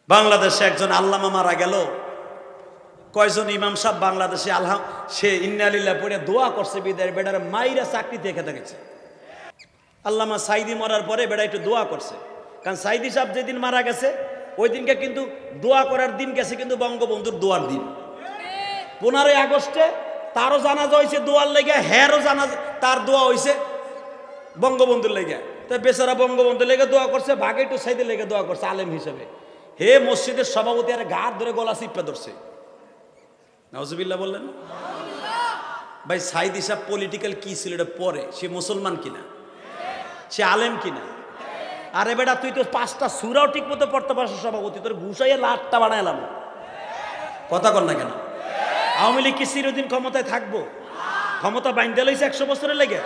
বাংলাদেশে একজন আল্লামা মারা গেল। কয়জন ইমাম সাহেব বাংলাদেশে সে ইন্নালিল্লাহ পড়ে দোয়া করছে বিদায় বেটার মাইরা চাকরি থেকে গেছে। আল্লামা সাইদি মরার পরে বেটা একটু দোয়া করছে, কারণ সাইদি সাহেব যেদিন মারা গেছে ওই দিনকে কিন্তু দোয়া করার দিন গেছে, কিন্তু বঙ্গবন্ধুর দোয়ার দিন। 15ই আগস্টে তারও জানাজা হয়েছে দোয়ার লেগে, হ্যারও জানাজা, তার দোয়া হয়েছে বঙ্গবন্ধুর লেগে। তো বেচারা বঙ্গবন্ধুর লেগে দোয়া করছে, ভাগে একটু সাইদের লেগে দোয়া করছে আলেম হিসেবে। হে মসজিদের সভাপতি আরে ঘাট ধরে গলা চিপা ধরছে। নাউজুবিল্লাহ বললেন। ভাই সাইদি সাহেব পলিটিক্যাল কি ছিল এটা পরে, সে মুসলমান কিনা, সে আলেম কিনা? আরে বেটা তুই তো 5টা সূরাও ঠিক মতো পড়তে পারছ সভাপতি, তোর ঘুষাইয়া লাটটা বানাইলাম। কথা কর না কেন? আওয়ামী লীগ কি চিরদিন ক্ষমতায় থাকবো? ক্ষমতা বাইন্দা লইছে 100 বছরের লেগে।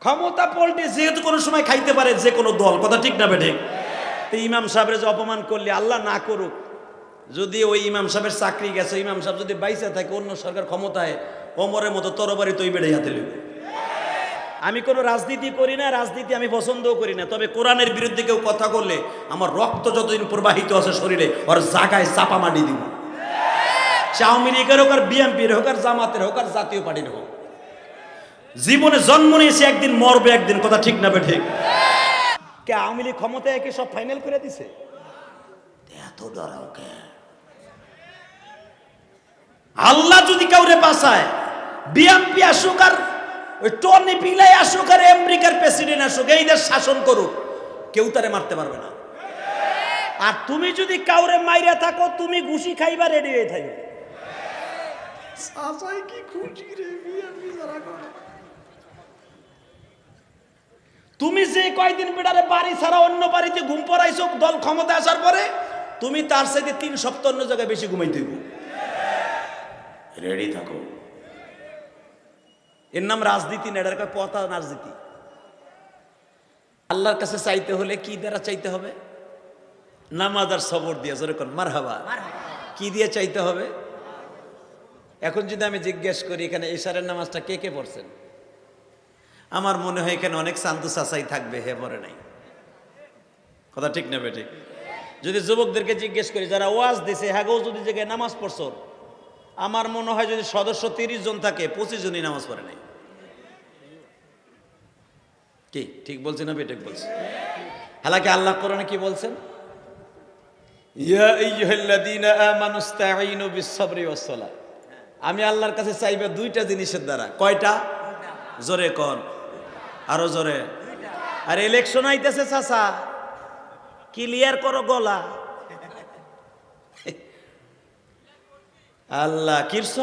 ক্ষমতা পল্টে যেহেতু কোনো সময় খাইতে পারে যে কোনো দল, কথা ঠিক না বেঠে? তো ইমাম সাহেবের যে অপমান করলে, আল্লাহ না করুক যদি ওই ইমাম সাহেবের চাকরি গেছে, ইমাম সাহেব যদি বাইসা থাকে অন্য সরকার ক্ষমতায়, ওমরের মতো তরবারি তৈ বেড়ে হাতে লইবে। আমি কোনো রাজনীতি করি না, রাজনীতি আমি পছন্দও করি না, তবে কোরআনের বিরুদ্ধে কেউ কথা করলে আমার রক্ত যতদিন প্রবাহিত আছে শরীরে ওর জায়গায় চাপা মাটি দিব। সে আওয়ামী লীগের হোক আর বিএনপির হোক আর জামাতের হোক আর জাতীয় পার্টির হোক, জীবনে জন্ম নিয়েছে একদিন মরবে একদিন, কথা ঠিক না বেঠিক? কে আওয়ামী লীগ ক্ষমতায় একে সব ফাইনাল করে দিছে? এত ডরাও কে? আল্লাহ যদি কাউরে বাঁচায়, বিএনপি আসুক আর ওই টনি পিলাই আসুক আর আমেরিকার প্রেসিডেন্ট আসুক, এই দেশ শাসন করুক, কেউ তারে মারতে পারবে না। আর তুমি যদি কাউরে মাইরা থাকো, তুমি ঘুষি খাইবা রেডি হয়ে থাকবে। কি খুশি রে বিএনপি যারা করে। তুমি যে কয়দিন বেড়ারে বাড়ি ছাড়া অন্য বাড়িতে ঘুম পড়াইছো দল ক্ষমতা আসার পরে, তুমি তার সাথে 3 সপ্তাহ অন্য জায়গায় বেশি ঘুমাইতে হইব। রেডি থাকো। এর নাম রাজনীতি না, এটার পথা রাজনীতি। আল্লাহর কাছে চাইতে হলে কি দ্বারা চাইতে হবে? নামাজ আর সবর দিয়ে। জোরে কোন মারহাবা। কি দিয়ে চাইতে হবে? এখন যদি আমি জিজ্ঞেস করি এখানে ইশারের নামাজটা কে কে পড়ছেন, আমার মনে হয় এখানে অনেক চান্দু চাচাই থাকবে, হে পড়ে নাই। কথা ঠিক না বেঠিক? যদি যুবকদেরকে জিজ্ঞেস করি যারা ওয়াজ দিছে, হ্যাঁ গো যদি জায়গায় নামাজ পড়ছো, আমার মনে হয় যদি সদস্য 30 জন থাকে 25 জনই নামাজ পড়ে নাই। কি ঠিক বলছি না বেঠিক বলছি? হালাকি আল্লাহ কোরআনে কি বলছেন? ইয়া আইয়ুহাল্লাযীনা আমানুস্তাঈনু বিস-সাবরি ওয়াস-সালাহ। আমি আল্লাহর কাছে চাইবে 2টা জিনিসের দ্বারা। কয়টা? জোরে কোন, আরো জোরে। আর ইলেকশন আইতেছে চাচা, ক্লিয়ার করো গলা। আল্লাহ কিরছ?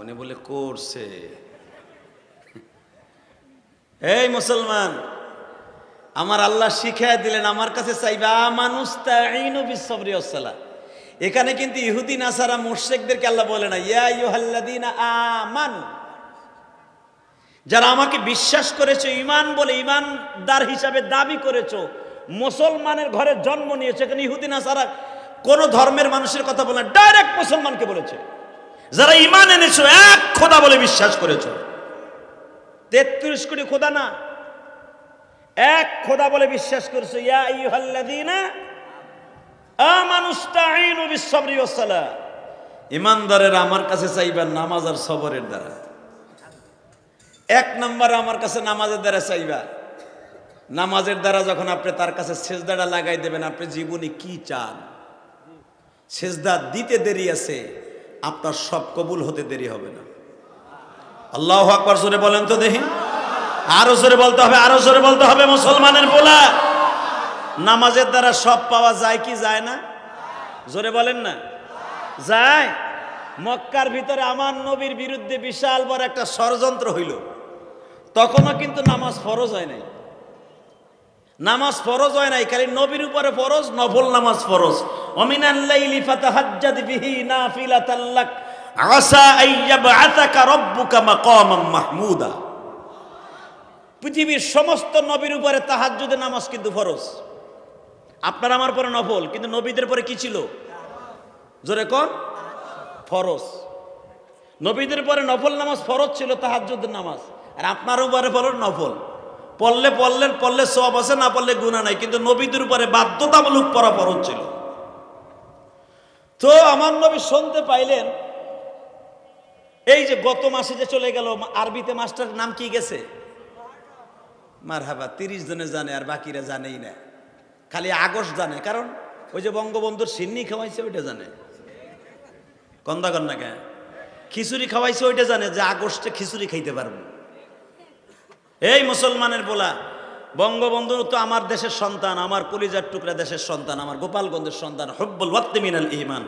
উনি বলে করছে। এই মুসলমান, আমার আল্লাহ শিখাই দিলেন আমার কাছে চাইবা আমানুস্তাঈনু বিস-সাবরি ওয়াস-সালাহ। এখানে কিন্তু ইহুদি নাসারা মুশরিকদেরকে আল্লাহ বলে না ইয়া আইয়ুহাল্লাযীনা আমানু, যারা আমাকে বিশ্বাস করেছো, ঈমান বলে ঈমানদার হিসাবে দাবি করেছো, মুসলমানের ঘরে জন্ম নিয়েছে। এখানে ইহুদি নাসারা কোন ধর্মের মানুষের কথা বলে না, ডাইরেক্ট মুসলমানকে বলেছে। যারা ঈমান এনেছো, এক খোদা বলে বিশ্বাস করেছো। 33 কোটি খোদা না, এক খোদা বলে বিশ্বাস করেছো। ইয়া আইয়ুহাল্লাযীনা আমানুস্তাঈনু বিস-সাবরি ওয়াস-সালাহ। ঈমানদারেরা আমার কাছে চাইবেন নামাজ আর সবরের দ্বারা। 1 নম্বরে আমার কাছে নামাজের দ্বারা চাইবা। নামাজের দ্বারা যখন আপনি তার কাছে সেজদাটা লাগাই দেবেন, আপনি জীবনে কি চান, সেজদা দিতে দেরি আছে, আপনার সব কবুল হতে দেরি হবে না। আল্লাহু আকবার জোরে বলেন তো দেখি। আরো জোরে বলতে হবে, আরো জোরে বলতে হবে মুসলমানের পোলা। নামাজের দ্বারা সব পাওয়া যায় কি যায় না? জোরে বলেন না। যায়। মক্কার ভিতরে আমার নবীর বিরুদ্ধে বিশাল বড় একটা ষড়যন্ত্র হইল, তখনও কিন্তু নামাজ ফরজ হয় নাই। নামাজ ফরজ হয় নাই, খালি নবীর উপরে ফরজ, নফল নামাজ ফরজ। ওমিনাল লাইলি ফাতাহাজ্জাদ বিহি নাফিলাতাল লাক আসা আইয়াবআসাকা রাব্বুকা মাকামান মাহমুদা। পৃথিবীর সমস্ত নবীর উপরে তাহাজ্জুদের নামাজ কিন্তু ফরজ। আপনার আমার পরে নফল, কিন্তু নবীদের পরে কি ছিল? জোরে কোন? ফরজ। নবীদের পরে নফল নামাজ ফরজ ছিল, তাহাজ্জুদের নামাজ। আর আপনার উপরে ফরজ নফল। পড়লে সওয়াব আছে, না পড়লে গুনাহ নাই, কিন্তু নবীদের উপরে বাধ্যতামূলক পড়া ফরজ ছিল। তো আমার নবী শুনতে পাইলেন এই যে গত মাসে যে চলে গেল, আরবিতে মাসটার নাম কি গেছে? মারহাবা, 30 জনে জানে আর বাকিরা জানেই না, খালি আগস্ট জানে, কারণ ওই যে বঙ্গবন্ধুর সিন্নি খাওয়াইছে ওইটা জানে, কন্দা কেন খিচুড়ি খাওয়াইছে ওইটা জানে যে আগস্টে খিচুড়ি খাইতে পারবো। এই মুসলমানের বলা, বঙ্গবন্ধু তো আমার দেশের সন্তান, আমার কলিজার টুকরা দেশের সন্তান, আমার গোপালগঞ্জের সন্তান, হুব্বুল ওয়াক্তি মিনাল ঈমান।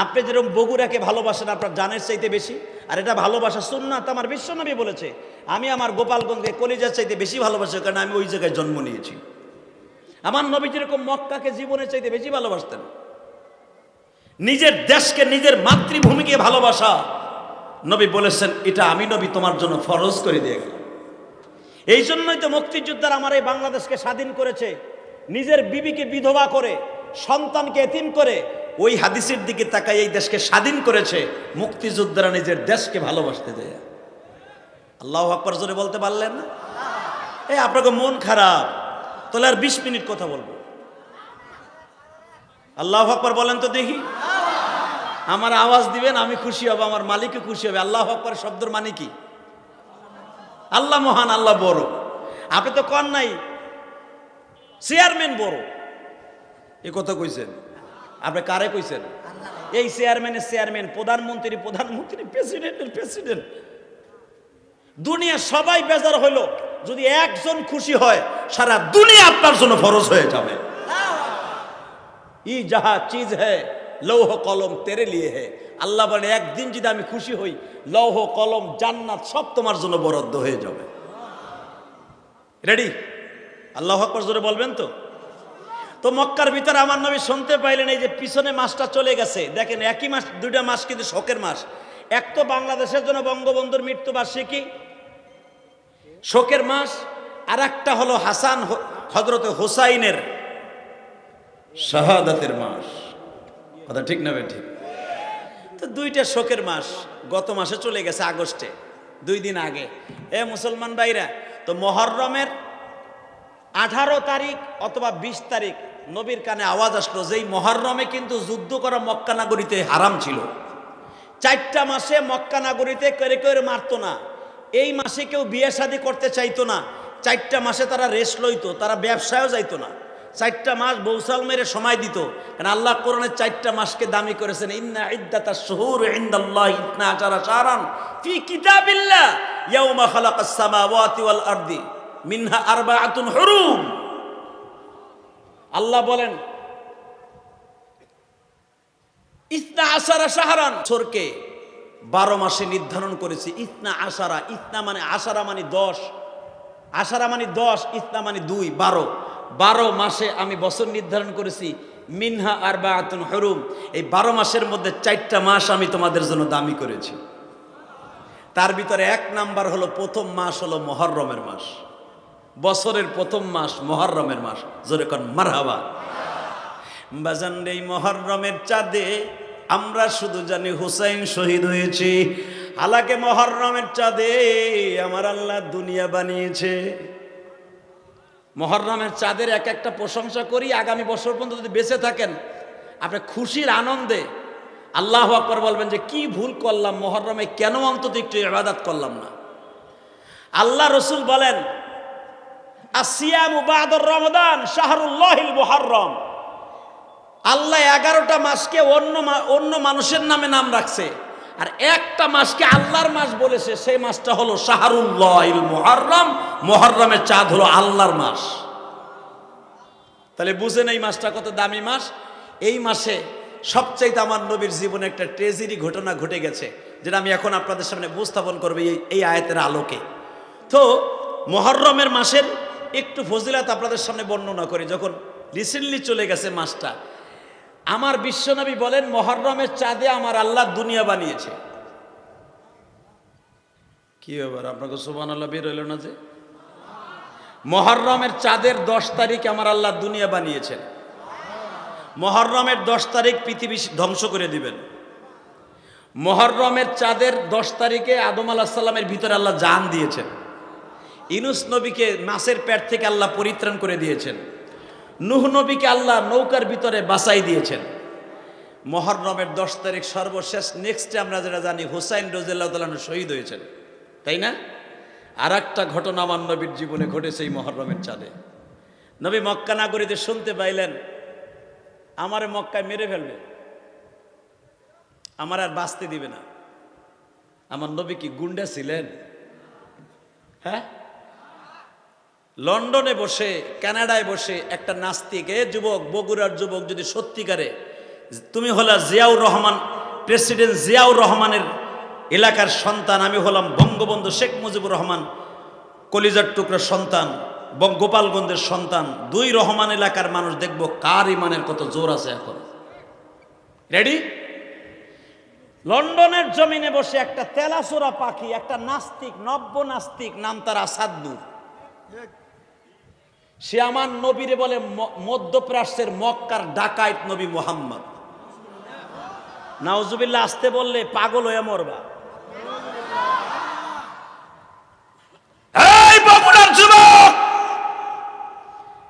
আপনি যেরকম বগুড়াকে ভালোবাসেন আপনার জানের চাইতে বেশি, আর এটা ভালোবাসা সুন্নাত, আমার বিশ্বনবী বলেছে আমি আমার গোপালগঞ্জকে কলিজার চাইতে বেশি ভালোবাসি, কারণ আমি ওই জায়গায় জন্ম নিয়েছি। আমার নবী যেরকম মক্কাকে জীবনের চাইতে বেশি ভালোবাসতেন, নিজের দেশকে, নিজের মাতৃভূমিকে ভালোবাসা, নবী বলেছেন এটা আমি নবী তোমার জন্য ফরজ করে দিয়ে গেলাম। এই জন্যই তো মুক্তিযোদ্ধারা আমার এই বাংলাদেশকে স্বাধীন করেছে, নিজের বিবিকে বিধবা করে, সন্তানকে এতিম করে, ওই হাদিসের দিকে তাকাই এই দেশকে স্বাধীন করেছে মুক্তিযোদ্ধারা নিজের দেশকে ভালোবাসতে যায়। আল্লাহু আকবার জোরে বলতে পারলেন না? এই আপনাকে মন খারাপ, তাহলে আর 20 মিনিট কথা বলবো। আল্লাহু আকবার বলেন তো দেখি। আমার আওয়াজ দিবেন, আমি খুশি হব, আমার মালিকও খুশি হবে। আল্লাহু আকবার শব্দের মানে কি? আল্লাহ মহান, আল্লাহ বড়। আপনি তো কন নাই চেয়ারম্যান বড়, এ কথা কইছেন, আপনি কারে কইছেন? এই চেয়ারম্যানের চেয়ারম্যান, প্রধানমন্ত্রী প্রেসিডেন্টের প্রেসিডেন্ট। দুনিয়া সবাই বেজার হইলো, যদি একজন খুশি হয় সারা দুনিয়া আপনার জন্য ফরজ হয়ে যাবে। ই যাহা চিজ হ্যায় লৌহ কলম তেরে লিয়ে হে। আল্লাহ বলে একদিন যদি আমি খুশি হই, লৌহ কলম জান্নাত সব তোমার জন্য বরাদ্দ হয়ে যাবে। রেডি? আল্লাহু আকবার জোরে বলবেন তো? তো মক্কার ভিতরে আমার নবী শুনতে পাইলেন এই যে পিছনে মাসটা চলে গেছে। দেখেন একই মাস, দুইটা মাস কিন্তু শোকের মাস। এক তো বাংলাদেশের জন্য বঙ্গবন্ধুর মৃত্যুবার্ষিকী, শোকের মাস, আর একটা হলো হাসান হযরতে হুসাইনের শাহাদাতের মাস। কথা ঠিক না ঠিক? তো দুইটা শোকের মাস গত মাসে চলে গেছে, আগস্টে, 2 দিন আগে। মুসলমান ভাইরা, তো মুহররমের 18 তারিখ অথবা 20 তারিখ নবীর কানে আওয়াজ আসলো যেই মুহররমে কিন্তু যুদ্ধ করা মক্কা নগরীতে হারাম ছিল। 4টা মাসে মক্কা নগরীতে করে মারতো না, এই মাসে কেউ বিয়ে শাদী করতে চাইতো না, 4টা মাসে তারা রেস্ট লইতো, তারা ব্যবসায়ও যাইতো না, 4টা মাস বৌসাল মেরে সময় দিত। কারণ আল্লাহ কোরআনে 4টা মাসকে দামি করেছেন, ইন্না ইদ্দাতাশ শুহুর ইনদাল্লাহি 12 শাহরান ফি কিতাবিল্লাহ ইয়াওমা খালাকাস সামাওয়াতি ওয়াল আরদি মিনহা আরবাআতুন হুরুম। আল্লাহ বলেন 12 শাহরান, বছরকে 12 মাসে নির্ধারণ করেছি। 12, ইসনা মানে আশারা মানে 10, আশারা মানে 10, ইসনা মানে 2, 12 মাসে আমি বছর নির্ধারণ করেছি। মিনহা আরবাআতুন হুরুম, এই 12 মাসের মধ্যে 4টা মাস আমি তোমাদের জন্য দামি করেছি। তার ভিতরে 1 নাম্বার হলো, প্রথম মাস হলো মুহররমের মাস, বছরের প্রথম মাস মুহররমের মাস। জোরে কোন মারহাবা। বাজান, এই মুহররমের চাঁদে আমরা শুধু জানি হুসাইন শহীদ হয়েছে, হালাকে মুহররমের চাঁদে আমার আল্লাহ দুনিয়া বানিয়েছে। মুহররমের চাঁদের এক একটা প্রশংসা করি, আগামী বছর পর্যন্ত যদি বেঁচে থাকেন আপনি খুশির আনন্দে আল্লাহু আকবার বলবেন যে কি ভুল করলাম, মুহররমে কেন অন্তত একটু ইবাদত করলাম না। আল্লাহ রসুল বলেন আসিয়ামু বাদার রমাদান শাহরুল্লাহিল মুহররম। আল্লাহ 11টা মাসকে অন্য মানুষের নামে নাম রাখছে, আর একটা মাসকে আল্লাহর মাস বলেছে, সেই মাসটা হলো শাহরুল্লাহিল মুহররম। মুহররমের চাঁদ হলো আল্লাহর মাস। তাহলে বুঝেন এই মাসটা কত দামি মাস। এই মাসে সবচাইতে আমার নবীর জীবনে একটা ট্রেজেডি ঘটনা ঘটে গেছে, যেটা আমি এখন আপনাদের সামনে উপস্থাপন করব এই আয়াতের আলোকে। তো মুহররমের মাসের একটু ফজিলত আপনাদের সামনে বর্ণনা করি। যখন রিসেন্টলি চলে গেছে মাসটা, আমার বিশ্বনবী বলেন মুহররমের চাঁদে আমার আল্লাহ দুনিয়া বানিয়েছে। কি ব্যাপার, আপনাকে সুবহানাল্লাহ বের হইল না যে? মুহররমের চাঁদের 10 তারিখ আমার আল্লাহ দুনিয়া বানিয়েছেন। মুহররমের 10 তারিখ পৃথিবী ধ্বংস করে দিবেন। মুহররমের চাঁদের 10 তারিখে আদম আলাইহিস সালামের ভিতরে আল্লাহ জান দিয়েছেন। ইউনূস নবীকে মাছের পেট থেকে আল্লাহ পরিত্রাণ করে দিয়েছেন। নূহ নবীকে আল্লাহ নৌকার ভিতরে বাঁচাই দিয়েছেন। মুহররমের 10 তারিখ সর্বশেষ নেক্সটে আমরা যেটা জানি হুসাইন রাদিয়াল্লাহু তাআলা শহীদ হয়েছেন, তাই না? আর একটা ঘটনা আমার নবীর জীবনে ঘটেছে এই মুহররমের চাঁদে। নবী মক্কা নাগরীতে শুনতে পাইলেন আমারে মক্কায় মেরে ফেলবে, আমার আর বাঁচতে দিবে না। আমার নবী কি গুন্ডা ছিলেন? হ্যাঁ, লন্ডনে বসে কানাডায় বসে একটা নাস্তিক, যুবক, বগুড়ার যুবক, যদি সত্যিকারে তুমি হলা জিয়াউর রহমান, প্রেসিডেন্ট জিয়াউর রহমানের এলাকার সন্তান, আমি হলাম বঙ্গবন্ধু শেখ মুজিবুর রহমান কলিজার টুকরা সন্তান, গোপালগঞ্জের সন্তান, দুই রহমান এলাকার মানুষ, দেখবো কার ইমানের কত জোর আছে। এখন রেডি? লন্ডনের জমিনে বসে একটা তেলাচোরা পাখি, একটা নাস্তিক, নব্য নাস্তিক, নাম তার আসাদ নূর, সে আমার নবীরে বলে মধ্যপ্রাচ্যের মক্কার ডাকাইত নবী মুহাম্মদ। নাউজুবিল্লাহ আসতে বললে পাগল হয়ে মরবা। এই বগুড়ার যুবক,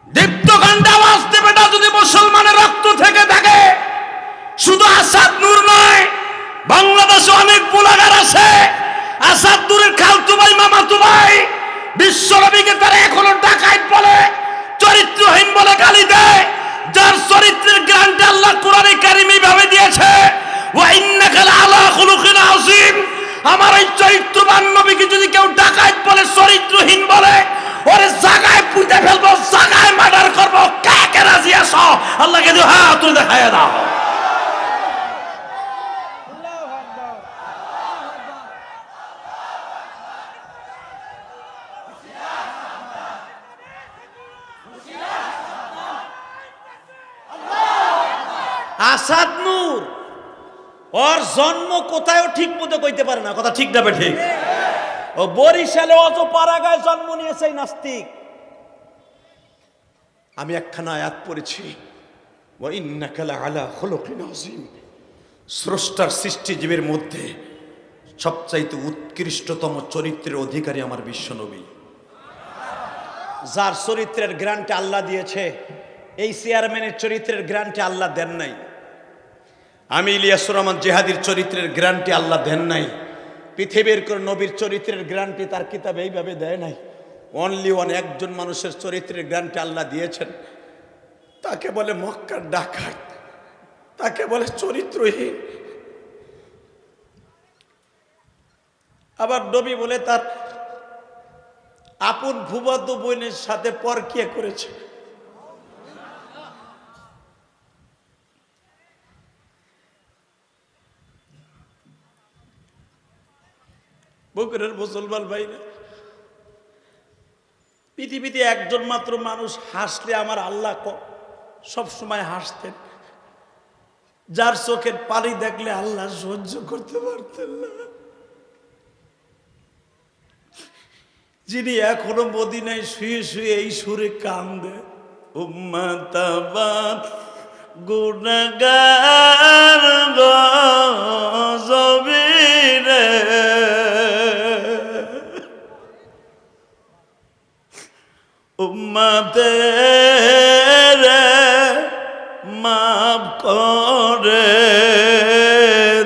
দীপ্তকান্ড আওয়াজ দেবে না যদি মুসলমানের রক্ত থেকে থাকে। শুধু আসাদ নূর নয়, বাংলাদেশে অনেক বুলাগার আছে। আসাদ নূরের খালতু ভাই, মামাতু ভাই, বিশ্বনবীকে তারা এখনো ডাকাইত বলে, চরিত্রহীন বলে গালি দেয়। যার চরিত্রের গ্রান্টে আল্লাহ কোরআনে কারিমে ভাবে দিয়েছে, ওয়া ইন্নাকা লাআলা খুলুকিন আযীম। আমার এই চরিত্রবান নবীকে যদি কেউ ডাকাইত বলে, চরিত্রহীন বলে, ওরে জায়গায় পুঁতে ফেলবো, জায়গায় মার্ডার করবো। কাকে রাজি আছো? আল্লাহকে দুই হাত তুলে দেখায় দাও। আসাদ নূর ওর জন্ম কোথায়ও ঠিক মতো কইতে পারে না, কথা ঠিক না বে ঠিক? ও বরিশালে অজপাড়াগায় জন্ম নিয়েছে এই নাস্তিক। আমি একখানা আয়াত পড়েছি, ওয়া ইন্নাকা লাআলা খুলুকিন আযীম। স্রষ্টার সৃষ্টিজীবের মধ্যে সবচাইতে উৎকৃষ্টতম চরিত্রের অধিকারী আমার বিশ্বনবী, যার চরিত্রের গ্রান্টে আল্লাহ দিয়েছে। এই চেয়ারম্যানের চরিত্রের গ্রান্টে আল্লাহ দেন নাই। আমি ইলিয়াসুর রহমান জেহাদির চরিত্রের গ্রান্টে আল্লাহ দেন নাই। পৃথিবীর কোন নবীর চরিত্রের গ্রান্টে তার কিতাবে এইভাবে দেয় নাই। অনলি ওয়ান, একজন মানুষের চরিত্রের গ্রান্টে আল্লাহ দিয়েছেন, তাকে বলে মক্কার ডাকাত, তাকে বলে চরিত্রহীন। আবার নবী বলে তার আপন ফুফাতো বোনের সাথে পরকিয়া করেছে। বগুড়ার মুসলমান ভাইরা, পৃথিবীতে একজন মাত্র মানুষ হাসলে আমার আল্লাহ সব সময় হাসতেন, যার চোখের পানি দেখলে আল্লাহ সহ্য করতে পারতেন না, যিনি এখনো মদিনায় শুয়ে শুয়ে এই সুরে কান্দে, উম্মাতাবাদ গুনাহগার গজবিরে উম্মতের মাফ করে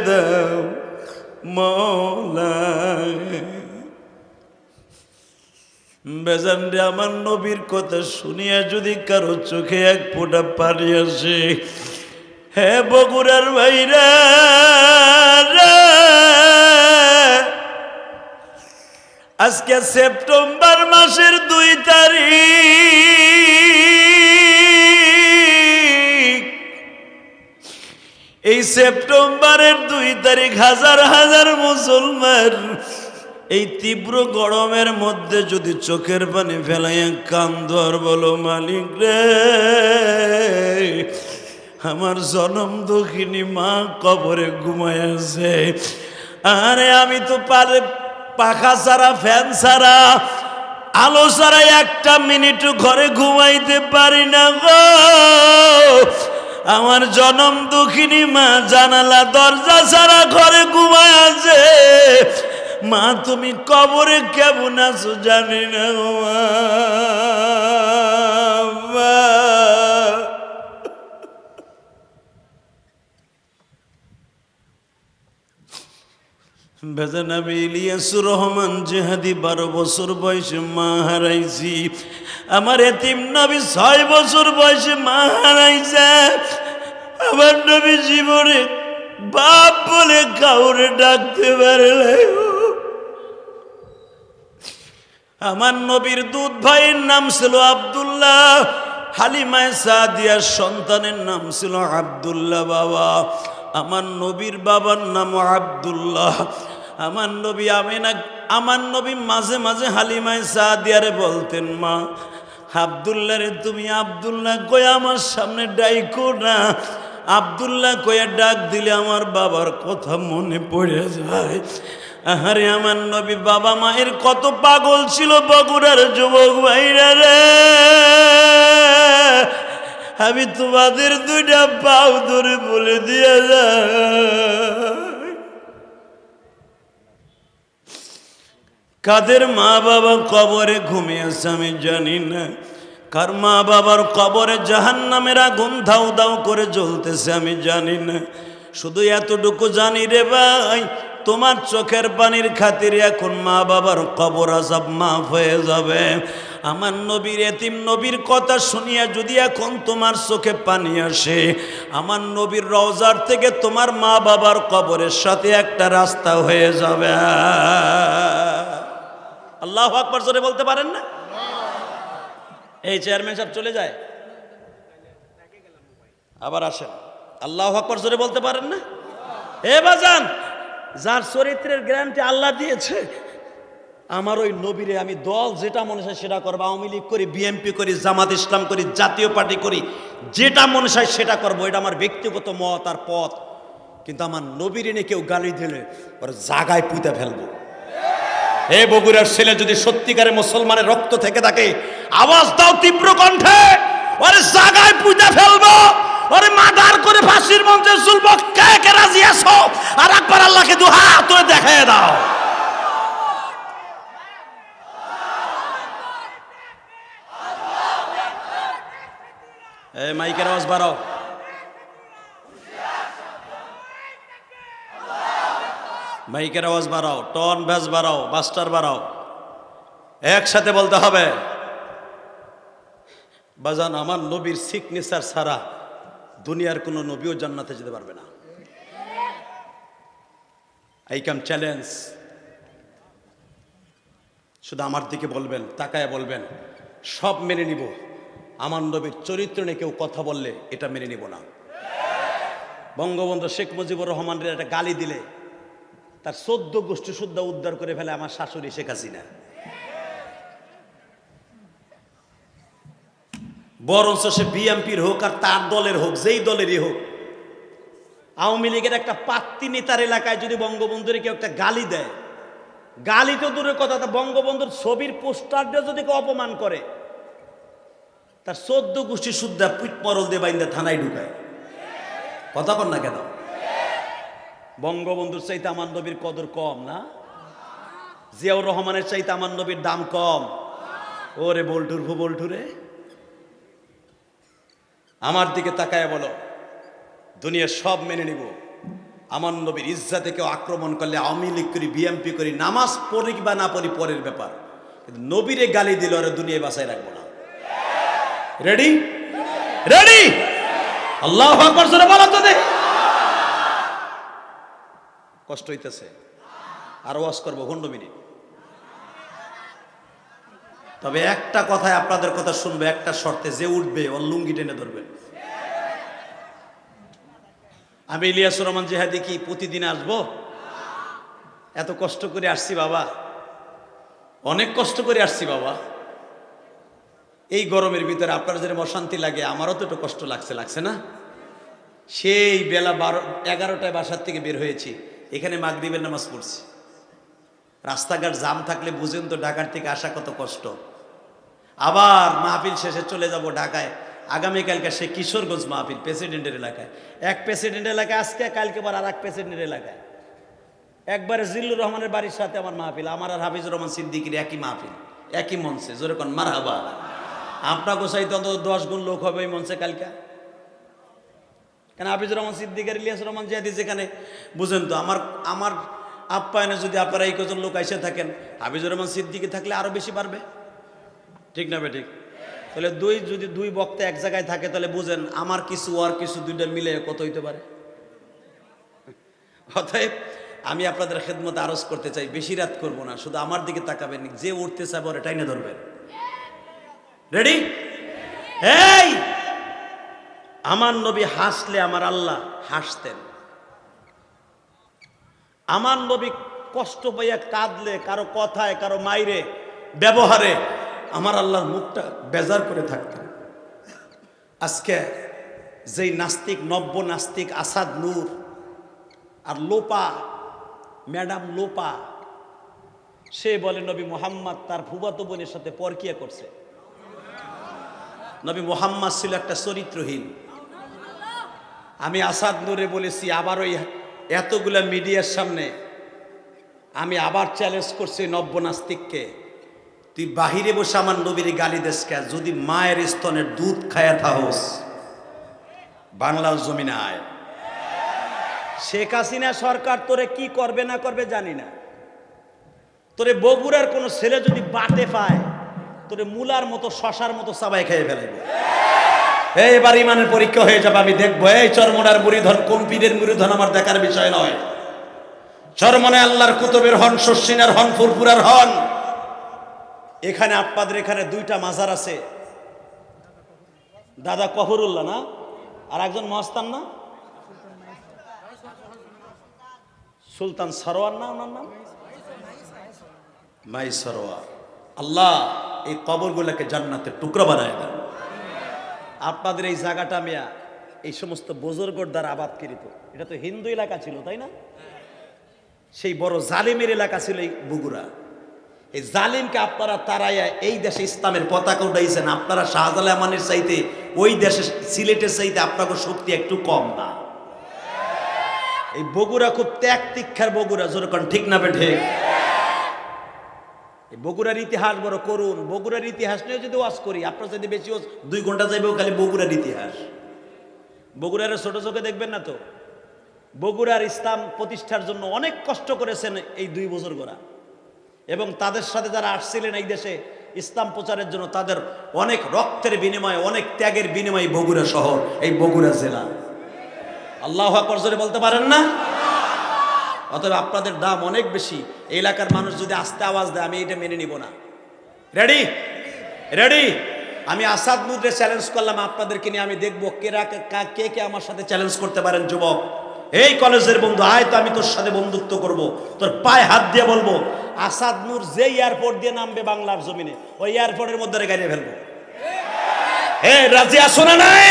দাও মওলা। বেজান রে, আমার নবীর কথা শুনিয়া যদি কারো চোখে এক ফোঁটা পানি আসে, হে বগুড়ার ভাইরা, আজকে সেপ্টেম্বর মাসের 2 তারিখ, এই সেপ্টেম্বরের 2 তারিখ হাজার হাজার মুসলমান এই তীব্র গরমের মধ্যে যদি চোখের পানি ফেলাইয়া কান্দর, বলো মালিক রে, আমার জনম দুঃখিনী মা কবরে ঘুমায় আছে, আরে আমি তো পাখা ছাড়া, ফ্যান ছাড়া, আলো ছাড়া একটা মিনিটও ঘরে ঘুমাইতে পারি না গো। আমার জনম দুঃখিনী মা জানালা দরজা ছাড়া ঘরে ঘুমায় আছে। মা তুমি কবরে কেমন আছো জানি না গো মা। বেজান আমি ইলিয়াসুর রহমান জেহাদি 12 বছর বয়সে মা হারাইছি। আমার এতিম নবী 6 বছর বয়সে মা হারাইছে। আমার নবী জীবনে বাপ বলে কাউরে ডাকতে পারে না। আমার নবীর দুধ ভাইয়ের নাম ছিল আব্দুল্লাহ, হালিমায়ে সাদিয়ার সন্তানের নাম ছিল আব্দুল্লাহ বাবা। আমার নবীর বাবার নাম আব্দুল্লাহ। আমার নবী মাঝে মাঝে হালিমায়ে সাদিয়ারে বলতেন, মা আব্দুল্লাহ রে তুমি আব্দুল্লাহ কয়ে আমার সামনে ডাইকো না। আব্দুল্লাহ কয়ে ডাক দিলে আমার বাবার কথা মনে পড়ে যায়। আরে আমার নবী বাবা মায়ের কত পাগল ছিল বগুড়ার যুবক ভাইরা রে। আমি তোমাদের 2টা পাও ধরে বলে দিয়ে যাই, কাদের মা বাবা কবরে ঘুমিয়ে আছে আমি জানি না। কার মা বাবার কবরে জাহান্নামের আগুন ধাউ ধাউ করে জ্বলতেছে আমি জানি না। শুধু এতটুকু জানি রে ভাই, তোমার চোখের পানির খাতিরে এখন মা বাবার কবর আযাব মাফ হয়ে যাবে। আমার নবীর এতিম নবীর কথা শুনিয়া যদি এখন তোমার চোখে পানি আসে, আমার নবীর রওজার থেকে তোমার মা বাবার কবরের সাথে একটা রাস্তা হয়ে যাবে। আল্লাহু আকবার জোরে বলতে পারেন না? এই চেয়ারম্যান সাহেব চলে যায়, আবার আসেন। আল্লাহু আকবার জোরে বলতে পারেন না? এ বাজান, যার চরিত্রের গ্যারান্টি আল্লাহ দিয়েছে, আমার ওই নবীরে আমি দল যেটা মনে চায় সেটা করবো। আওয়ামী লীগ করি, বিএনপি করি, জামাত ইসলাম করি, জাতীয় পার্টি করি, যেটা মনে চায় সেটা করবো। এটা আমার ব্যক্তিগত মত আর পথ। কিন্তু আমার নবীর এনে কেউ গালি দিলে ওর জাগায় পুঁতে ফেলবো। এ বগুড়ার ছেলে যদি সত্যিকারে মুসলমানের রক্ত থেকে থাকে, আওয়াজ দাও তীব্র কণ্ঠে, ওরে জাগায় পুঁতে ফেলবো, ওরে মার্ডার করে ফাঁসির মঞ্চে ঝুলবো। কে কে রাজি আছো? আর একবার আল্লাহকে 2 হাত তুলে দেখায় দাও। এই মাইকের আওয়াজ বাড়াও, মাইকের আওয়াজ বাড়াও, টন ব্যাস বাড়াও, বাস্টার বাড়াও, একসাথে বলতে হবে। বাজান, আমার নবীর সিগনেচার ছাড়া দুনিয়ার কোনো নবীও জান্নাতে যেতে পারবে না। I come challenge. শুধু আমার দিকে বলবেন, তাকায় বলবেন, সব মেনে নিব। আমার নবীর চরিত্র নিয়ে কেউ কথা বললে এটা মেনে নিব না। বঙ্গবন্ধু শেখ মুজিবুর রহমানের একটা গালি দিলে তার 14 গোষ্ঠী শুদ্ধ উদ্ধার করে ফেলে আমার শাশুড়ি শেখ হাসিনা। বরঞ্চ সে বিএনপির হোক আর তার দলের হোক, যেই দলেরই হোক, আওয়ামী লীগের একটা পাত্তি নেতার এলাকায় যদি বঙ্গবন্ধুরে কেউ একটা গালি দেয়, গালি তো দূরের কথা, বঙ্গবন্ধুর ছবির পোস্টার দিয়ে যদি কেউ অপমান করে, তার 14 গোষ্ঠী শুদ্ধা পিঠ মরল দিয়ে বাইন্দা থানায় ঢুকায়। কথা কন না কেন? বঙ্গবন্ধুর চাইতে আমার নবীর কদর কম না? জিয়াউর রহমানের চাইতে আমার নবীর দাম কম? ওরে বল্টুর ভু বল্টুরে, আমার দিকে তাকায় বলো, দুনিয়া সব মেনে নিব। আমার নবীর ইজ্জতে কেউ আক্রমণ করলে আওয়ামী লীগ করি, বিএনপি করি, নামাজ পড়ি বা না পড়ি পরের ব্যাপার, কিন্তু নবীরে গালি দিল ওরা দুনিয়া বাঁচায় রাখবো না। রেডি? রেডি? আল্লাহু আকবার জোরে বলো তো দেখি। কষ্ট হইতেছে, আর ওয়াজ করবো 15 মিনিট। তবে একটা কথায় আপনাদের কথা শুনবে, একটা শর্তে, যে উঠবে ওর লুঙ্গি টেনে ধরবেন। আমি ইলিয়াসুর রহমান জিহাদি কি প্রতিদিন আসবো? এত কষ্ট করে আসছি বাবা, অনেক কষ্ট করে আসছি বাবা। এই গরমের ভিতরে আপনার যেরকম অশান্তি লাগে, আমারও তো একটু কষ্ট লাগছে, লাগছে না? সেই বেলা 11টায় বাসার থেকে বের হয়েছি, এখানে মাগরিবের নামাজ পড়ছি। রাস্তাঘাট জাম থাকলে বুঝেন তো ঢাকার থেকে আসা কত কষ্ট। আবার মাহফিল শেষে চলে যাব ঢাকায়। আগামীকালকে সে কিশোরগঞ্জ মাহফিল, প্রেসিডেন্টের এলাকায়। এক প্রেসিডেন্ট এলাকায় আজকে, কালকে আবার আর এক প্রেসিডেন্টের এলাকায়। একবারে জিল্লুর রহমানের বাড়ির সাথে আমার মাহফিল, আমার আর হাফিজুর রহমান সিদ্দিকীর একই মাহফিল, একই মঞ্চে। জোরে কোন মারহাবা। আপনার গোসাইতে অন্তত 10 গুণ লোক হবে এই মঞ্চে কালকা। কেন হাফিজুর রহমান সিদ্দিকের, ইলিয়াস রহমান জিয়াদি যেখানে, বুঝেন তো, আমার আপ্যায়নে যদি আপনারা এই কজন লোক এসে থাকেন, হাফিজুর রহমান সিদ্দিকী থাকলে আরো বেশি পারবে। ঠিক না ঠিক? তাহলে যদি দুই বক্তা এক জায়গায় থাকে, তাহলে বুঝেন আমার কিছু আর কিছু দুইটা মিলে কত হইতে পারে। অতএব আমি আপনাদের খেদমতে আরজ করতে চাই, বেশি রাত করবো না, শুধু আমার দিকে তাকাবেন, যে উঠতে চাইবে ওরা টাইনে ধরবেন। রেডি? এই আমার নবী হাসলে আমার আল্লাহ হাসতেন। আমার নবী কষ্ট পাইয়া কাঁদলে, কারো কথায়, কারো মাইরে, ব্যবহারে আমার আল্লাহর মুখটা বেজার করে থাকতেন। আজকে যেই নাস্তিক, নব্য নাস্তিক আসাদ নূর আর লোপা, ম্যাডাম লোপা, সে বলে নবী মুহাম্মদ তার ফুফাতো বোনের সাথে পরকিয়া করছে। নবী মুহাম্মদ ছিল একটা চরিত্রহীন। আমি আসাদ নূরে বলেছি, আবার ওই এতগুলা মিডিয়ার সামনে আমি আবার চ্যালেঞ্জ করছি নব্য নাস্তিককে, তুই বাহিরে বসে আমার নবীর গালি দেশ কে? যদি মায়ের স্তনের দুধ খায়া থাকস, বাংলার জমিনে আয়। শেখ হাসিনা সরকার তোরে কি করবে না করবে জানি না, তোরে বগুড়ার কোন ছেলে যদি বাটে পায়, তোরে মুলার মতো, শশার মতো চাবাই খেয়ে ফেলাইব। এবার ইমানের পরীক্ষা হয়ে যাবে, আমি দেখবো এই চরমনার মুরিধন কোন পীরের মুরিধন আমার দেখার বিষয় নয়। চরমনে আল্লাহর কুতুবের হন, শর্ষিনার হন, ফুরফুরার হন। এখানে আপনাদের এখানে দুইটা মাজার আছে, দাদা কফরুল্লাহ না, আর একজন মস্তান না, সুলতান সরোয়ার না, ওনার নাম মাই সরোয়ার। আল্লাহ এই কবরগুলোকে জান্নাতের টুকরা বানায় দেন। আপনাদের এই জায়গাটা মিয়া এই সমস্ত বুজুর্গর দ্বারা আবাদকৃত। এটা তো হিন্দু এলাকা ছিল, তাই না? সেই বড় জালিমের এলাকা ছিল এই বগুড়া। এই জালিমকে আপনারা তারাইয়া এই দেশে ইসলামের পতাকা উঠাইছেন। আপনারা শাহজালামানের চাইতে ওই দেশে, সিলেটের চাইতে আপনাদের শক্তি একটু কম না? এই বগুড়া খুব ত্যাগ তিক্ষার বগুড়া, যেরকম ঠিক না বেঠে? বগুড়ার ইতিহাস বড় করুন। বগুড়ার ইতিহাস নিয়ে যদি ওয়াজ করি, আপনার যদি বেশি 2 ঘন্টা যাইবেও খালি বগুড়ার ইতিহাস। বগুড়ার ছোট চোখে দেখবেন না তো। বগুড়ার ইসলাম প্রতিষ্ঠার জন্য অনেক কষ্ট করেছেন এই 2 বুজুর্গরা, এবং তাদের সাথে যারা আসছিলেন এই দেশে ইসলাম প্রচারের জন্য, তাদের অনেক রক্তের বিনিময়ে, অনেক ত্যাগের বিনিময়ে বগুড়া শহর, এই বগুড়া জেলা। আল্লাহু আকবার জোরে বলতে পারেন না? অতএব আপনাদের দাম অনেক বেশি। এই এলাকার মানুষ যদি আস্তে আওয়াজ দেয়, আমি এটা মেনে নিব না। রেডি? রেডি? আমি আসাদ নূরে চ্যালেঞ্জ করলাম আপনাদেরকে নিয়ে, আমি দেখবো কে কে আমার সাথে চ্যালেঞ্জ করতে পারেন। যুবক, এই কলেজের বন্ধু, আয় তো আমি তোর সাথে বন্ধুত্ব করব। তোর পায়ে হাত দিয়ে বলবো, আসাদ নূর যে এয়ারপোর্ট দিয়ে নামবে বাংলার জমিনে, ওই এয়ারপোর্টের মধ্যে গাড়ি ফেলবো। হে রাজি আসো না? নাই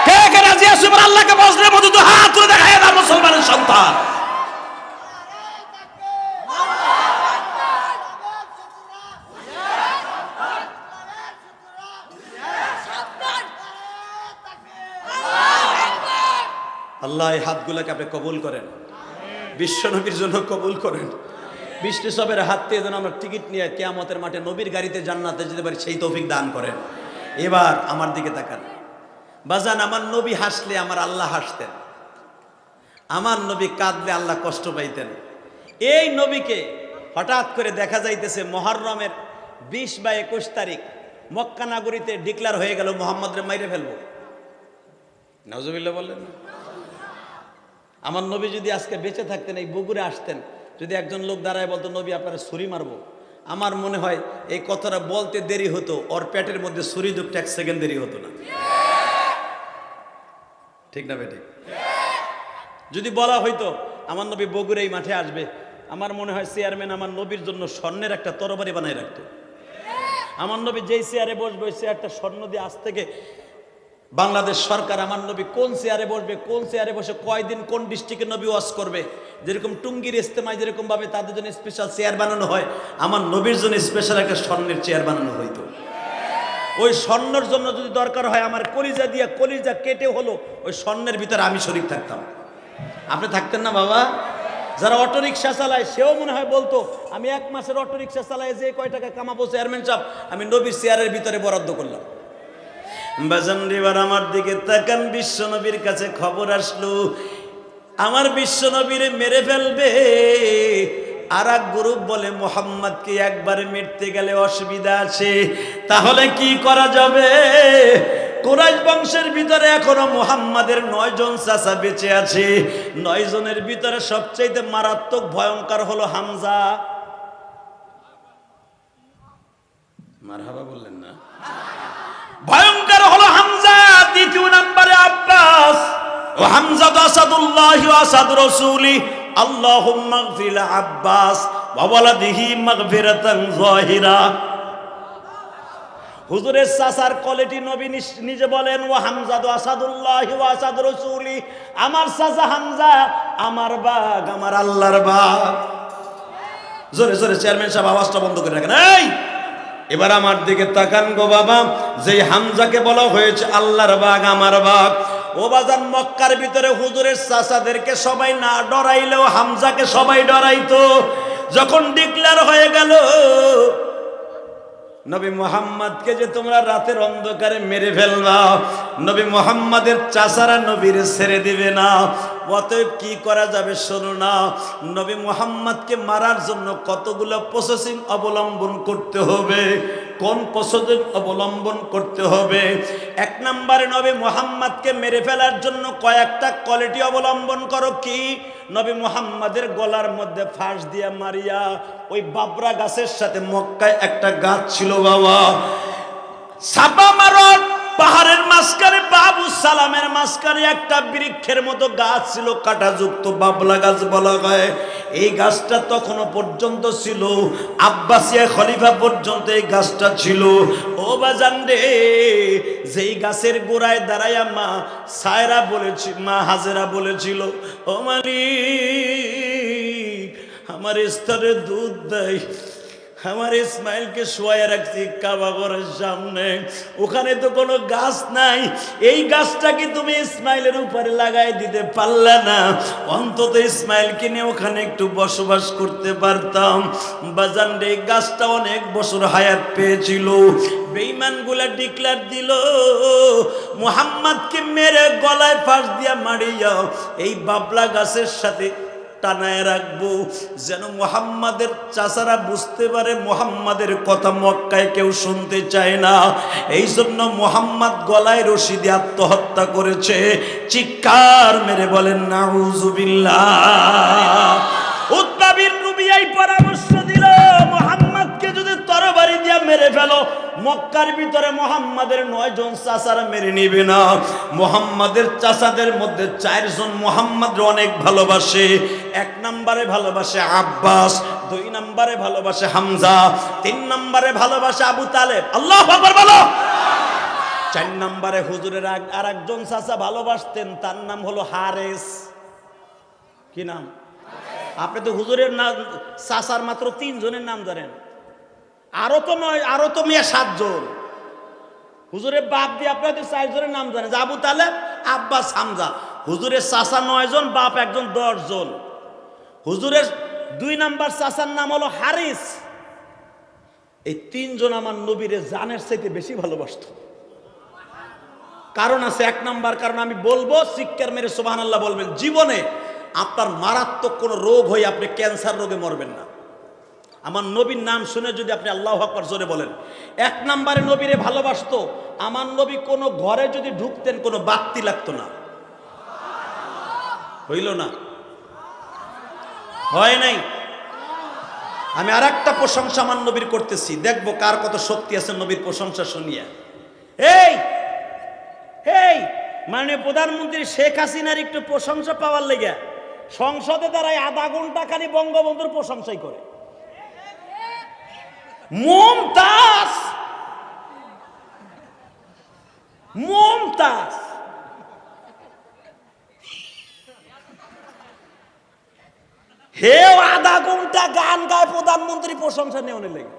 কে কে রাজি আসো? আল্লাহকে বজ্রের মতো তো হাত তুলে দেখায় না মুসলমানের সন্তান। আল্লাহ এই হাতগুলোকে আপনি কবুল করেন, বিশ্বনবীর জন্য কবুল করেন। বৃষ্টি সবের হাত থেকে যেন আমরা টিকিট নিয়ে কিয়ামতের মাঠে নবীর গাড়িতে জান্নাতে যেতে পারি, সেই তৌফিক দান করেন। এবার আমার দিকে তাকান বাজান, আমার নবী হাসলে আমার আল্লাহ হাসতেন, আমার নবী কাঁদলে আল্লাহ কষ্ট পাইতেন। এই নবীকে হঠাৎ করে দেখা যাইতেছে মুহররমের 20 বা 21 তারিখ মক্কা নগরীতে ডিক্লার হয়ে গেল মুহাম্মদরে মাইরে ফেলবো। নাউজুবিল্লাহ বললেন না? আমার নবী যদি আজকে বেঁচে থাকতেন, এই বগুড়ে আসতেন, যদি একজন লোক দাঁড়ায় বলতো নবী আপনারা ছুরি মারবো, আমার মনে হয় এই কথাটা বলতে দেরি হতো, ওর পেটের মধ্যে ছুরি ঢুকতে 1 সেকেন্ড দেরি হতো না। ঠিক না বেঠিক? যদি বলা হইতো আমার নবী বগুড়ে এই মাঠে আসবে, আমার মনে হয় চেয়ারম্যান আমার নবীর জন্য স্বর্ণের একটা তরবারি বানায় রাখতো। আমার নবী যেই চেয়ারে বসবে, ওই চেয়ারটা স্বর্ণ দিয়ে আজ থেকে বাংলাদেশ সরকার আমার নবী কোন চেয়ারে বসবে, কোন চেয়ারে বসে কয়দিন কোন ডিস্ট্রিক্টে নবী ওয়াজ করবে, যেরকম টুঙ্গির ইস্তেমায় যেরকম ভাবে তাদের জন্য স্পেশাল চেয়ার বানানো হয়, আমার নবীর জন্য স্পেশাল একটা স্বর্ণের চেয়ার বানানো হইতো। ওই স্বর্ণের জন্য যদি দরকার হয় আমার কলিজা দিয়ে কলিজা কেটে হলো ওই স্বর্ণের ভিতরে আমি শরীক থাকতাম। আপনি থাকতেন না বাবা? যারা অটোরিকশা চালায় সেও মনে হয় বলতো, আমি 1 মাসের অটোরিকশা চালায় যে কয় টাকা কামাবো চেয়ারম্যান সাহেব, আমি নবীর চেয়ারের ভিতরে বরাদ্দ করলাম। বাজান এবার আমার দিকে তাকান, বিশ্ব নবীর কাছে খবর আসলো আমার বিশ্ব নবীরে মেরে ফেলবে। আর এক গ্রুপ বলে মুহাম্মদকে একবারে মরতে গেলে অসুবিধা আছে, তাহলে কি করা যাবে? কুরাইশ বংশের ভিতরে এখনো মুহাম্মাদের 9 জন চাচা বেঁচে আছে। 9 জনের ভিতরে সবচেয়ে মারাত্মক ভয়ঙ্কর হলো হামজা। মারহাবা বললেন না? ভয়ঙ্কর হলো হামজা। দ্বিতীয় নম্বরে আব্বাস। ও হামজা তো আসাদুল্লাহ ওয়া আসাদ রাসূলি, আল্লাহুম্মা গফির আব্বাস ওয়া ওয়ালাদিহি মাগফিরাতান যাহিরা। হুজুরের চাচার কোয়ালিটি নবী নিজে বলেন, ও হামজা তো আসাদুল্লাহ ওয়া আসাদ রাসূলি, আমার চাচা হামজা আমার বাগ, আমার আল্লাহর বাগ। জোরে জোরে চেয়ারম্যান সাহেব আওয়াজটা বন্ধ করে রাখেন। এই এবার আমার দিকে তাকান গো বাবা, যেই হামজাকে বলা হয়েছে আল্লাহর বাগ, আমার বাগ, ও বাজান মক্কার ভিতরে হুজুরের চাচাদেরকে সবাই না ডরাইলেও হামজাকে সবাই ডরাইতো। যখন ডিক্লেয়ার হয়ে গেল নবী মুহাম্মদকে যে তোমরা রাতের অন্ধকারে মেরে ফেলবা, নবী মুহাম্মদের চাচারা নবীর ছেড়ে দিবে না। অতএব কি করা যাবে শোনো না, নবী মুহাম্মদকে মারার জন্য কতগুলো প্রসেসিং অবলম্বন করতে হবে। কোন প্রসেসিং অবলম্বন করতে হবে? 1 নম্বরে নবী মুহাম্মদকে মেরে ফেলার জন্য কয়েকটা কোয়ালিটি অবলম্বন করো। কি? নবী মুহাম্মদের গলার মধ্যে ফাঁস দিয়া মারিয়া ওই বাবরা গাছের সাথে, মক্কায় একটা গাছ ছিল বাবা, সাবা মারত পাহাড়ের মাঝখানে, বাবু সালামের মাঝখানে একটা বৃক্ষের মতো গাছ ছিল, কাঁটাযুক্ত, বাবলা গাছ বলা হয়। এই গাছটা তখনও পর্যন্ত ছিল, আব্বাসিয়া খলিফা পর্যন্ত এই গাছটা ছিল। ও বাজান রে, যেই গাছের গোড়ায় দাঁড়াইয়া মা সায়রা বলেছিল, মা হাজেরা বলেছিল, ও মালিক আমার স্তরে দুধ দেয়। আমার ইসমাইলকে শোয়ায় রাখছি কাবা ঘরের সামনে, ওখানে তো কোনো গাছ নাই, এই গাছটা কি তুমি ইসমাইলের উপরে লাগাই দিতে পারলে না? অন্তত ইসমাইলকে নিয়ে ওখানে একটু বসবাস করতে পারতাম। বাজান রে, এই গাছটা অনেক বছর হায়াত পেয়েছিল। বেঈমানগুলা ডিক্লেয়ার দিল, মুহাম্মদকে মেরে গলায় ফাঁস দিয়া মারিয়া এই বাবলা গাছের সাথে টানায় রাখবো, যেন মুহাম্মাদের চাচারা বুঝতে পারে মুহাম্মাদের কথা মক্কায় কেউ শুনতে চায় না। এই জন্য মুহাম্মদ গলায় রশি দিয়ে আত্মহত্যা করেছে। চিৎকার মেরে বলেন নাউজুবিল্লাহ। উতবা বিন রুবিয়াই পরামর্শ দিল, মুহাম্মদকে যদি তরবারি দিয়ে মেরে ফেলো, মক্কার ভিতরে মুহাম্মাদের 9 জন চাচারা মেরে নিবে না। মুহাম্মাদের চাচাদের মধ্যে 4 জন মুহাম্মদ অনেক ভালোবাসে। 1 নম্বরে ভালোবাসে আব্বাস, 2 নম্বরে ভালোবাসে হামজা, 3 নম্বরে ভালোবাসে আবু তালেব। আল্লাহু আকবার বলো। 4 নম্বরে হুজুরের আর একজন চাচা ভালোবাসতেন, তার নাম হলো হারেস। কি নাম? আপনি তো হুজুরের নাম চাচার মাত্র 3 জনের নাম জানেন, আরো তো নয়, আরো তো মেয়ে 7 জন। হুজুরের বাপ দিয়ে আপনাদের 4 জনের নাম জানেন, আবু তালেব, আব্বাস, হামজা। হুজুরের চাচা 9 জন, বাপ একজন, 10 জন। হুজুরের 2 নাম্বার চাচার নাম হলো হারিস। এই 3 জন আমার নবীরে জানের চাইতে বেশি ভালোবাসত। কারণ আছে, 1 নাম্বার কারণ আমি বলবো, চিৎকার মেরে সুবহানাল্লাহ বলবেন, জীবনে আপনার মারাত্মক কোনো রোগ হয়ে আপনি ক্যান্সার রোগে মরবেন না। আমার নবীর নাম শুনে যদি আপনি আল্লাহু আকবার জোরে বলেন। 1 নম্বরে নবীরে ভালোবাসতো। আমার নবী কোনো ঘরে যদি ঢুকতেন কোনো বাতি লাগতো না। হইল না? হয় নাই? আমি আর একটা প্রশংসা আমার নবীর করতেছি, দেখবো কার কত শক্তি আছে নবীর প্রশংসা শুনিয়া। এই এই মাননীয় প্রধানমন্ত্রী শেখ হাসিনার একটু প্রশংসা পাওয়ার লেগে সংসদে দাঁড়ায় আধা ঘন্টা খালি বঙ্গবন্ধুর প্রশংসাই করে। মুমতাজ, মুমতাজ। হেও আধা ঘন্টা গান গায় প্রধানমন্ত্রী প্রশংসা নেওয়ার লেগে।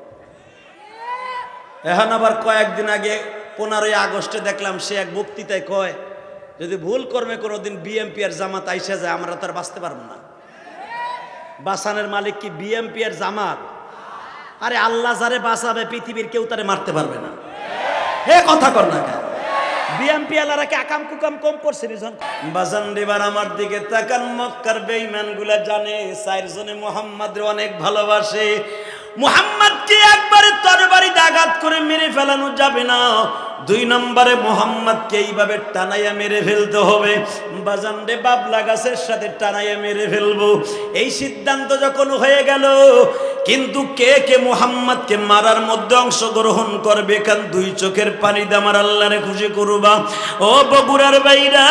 এখন আবার কয়েকদিন আগে 15ই আগস্টে দেখলাম সে এক বক্তৃতায় কয়, যদি ভুল কর্মে কোনোদিন বিএনপি আর জামাত আইসা যায় আমরা তো আর বাঁচতে পারবো না। বাঁচানোর মালিক কি বিএমপি এর জামাত? আরে আল্লাহ যারে বাঁচাবে পৃথিবীর কেউ তারে মারতে পারবে না। হে কথা কর না কেন? বিএমপি আলারা কি আকাম কুকাম কম করছে নিজন? বাজান দেবার আমার দিকে তাকান, মক্কার বেঈমান গুলা জানে চারজনে মুহাম্মদ অনেক ভালোবাসে। মুহাম্মদকে একবারে তরবারি আঘাত করে মেরে ফেলানো যাবে না, 2 নম্বরে মুহাম্মদকে এইভাবে টানাইয়া মেরে ফেলতে হবে। বাজান রে বাবলা গাছের সাথে টানাইয়া মেরে ফেলবো, এই সিদ্ধান্ত যখন হয়ে গেল, কিন্তু কে কে মুহাম্মদকে মারার মধ্যে অংশগ্রহণ করবে? কারণ 2 চোখের পানি দিয়ে আমার আল্লাহরে খুশি করবা। ও বগুড়ার বাইরা,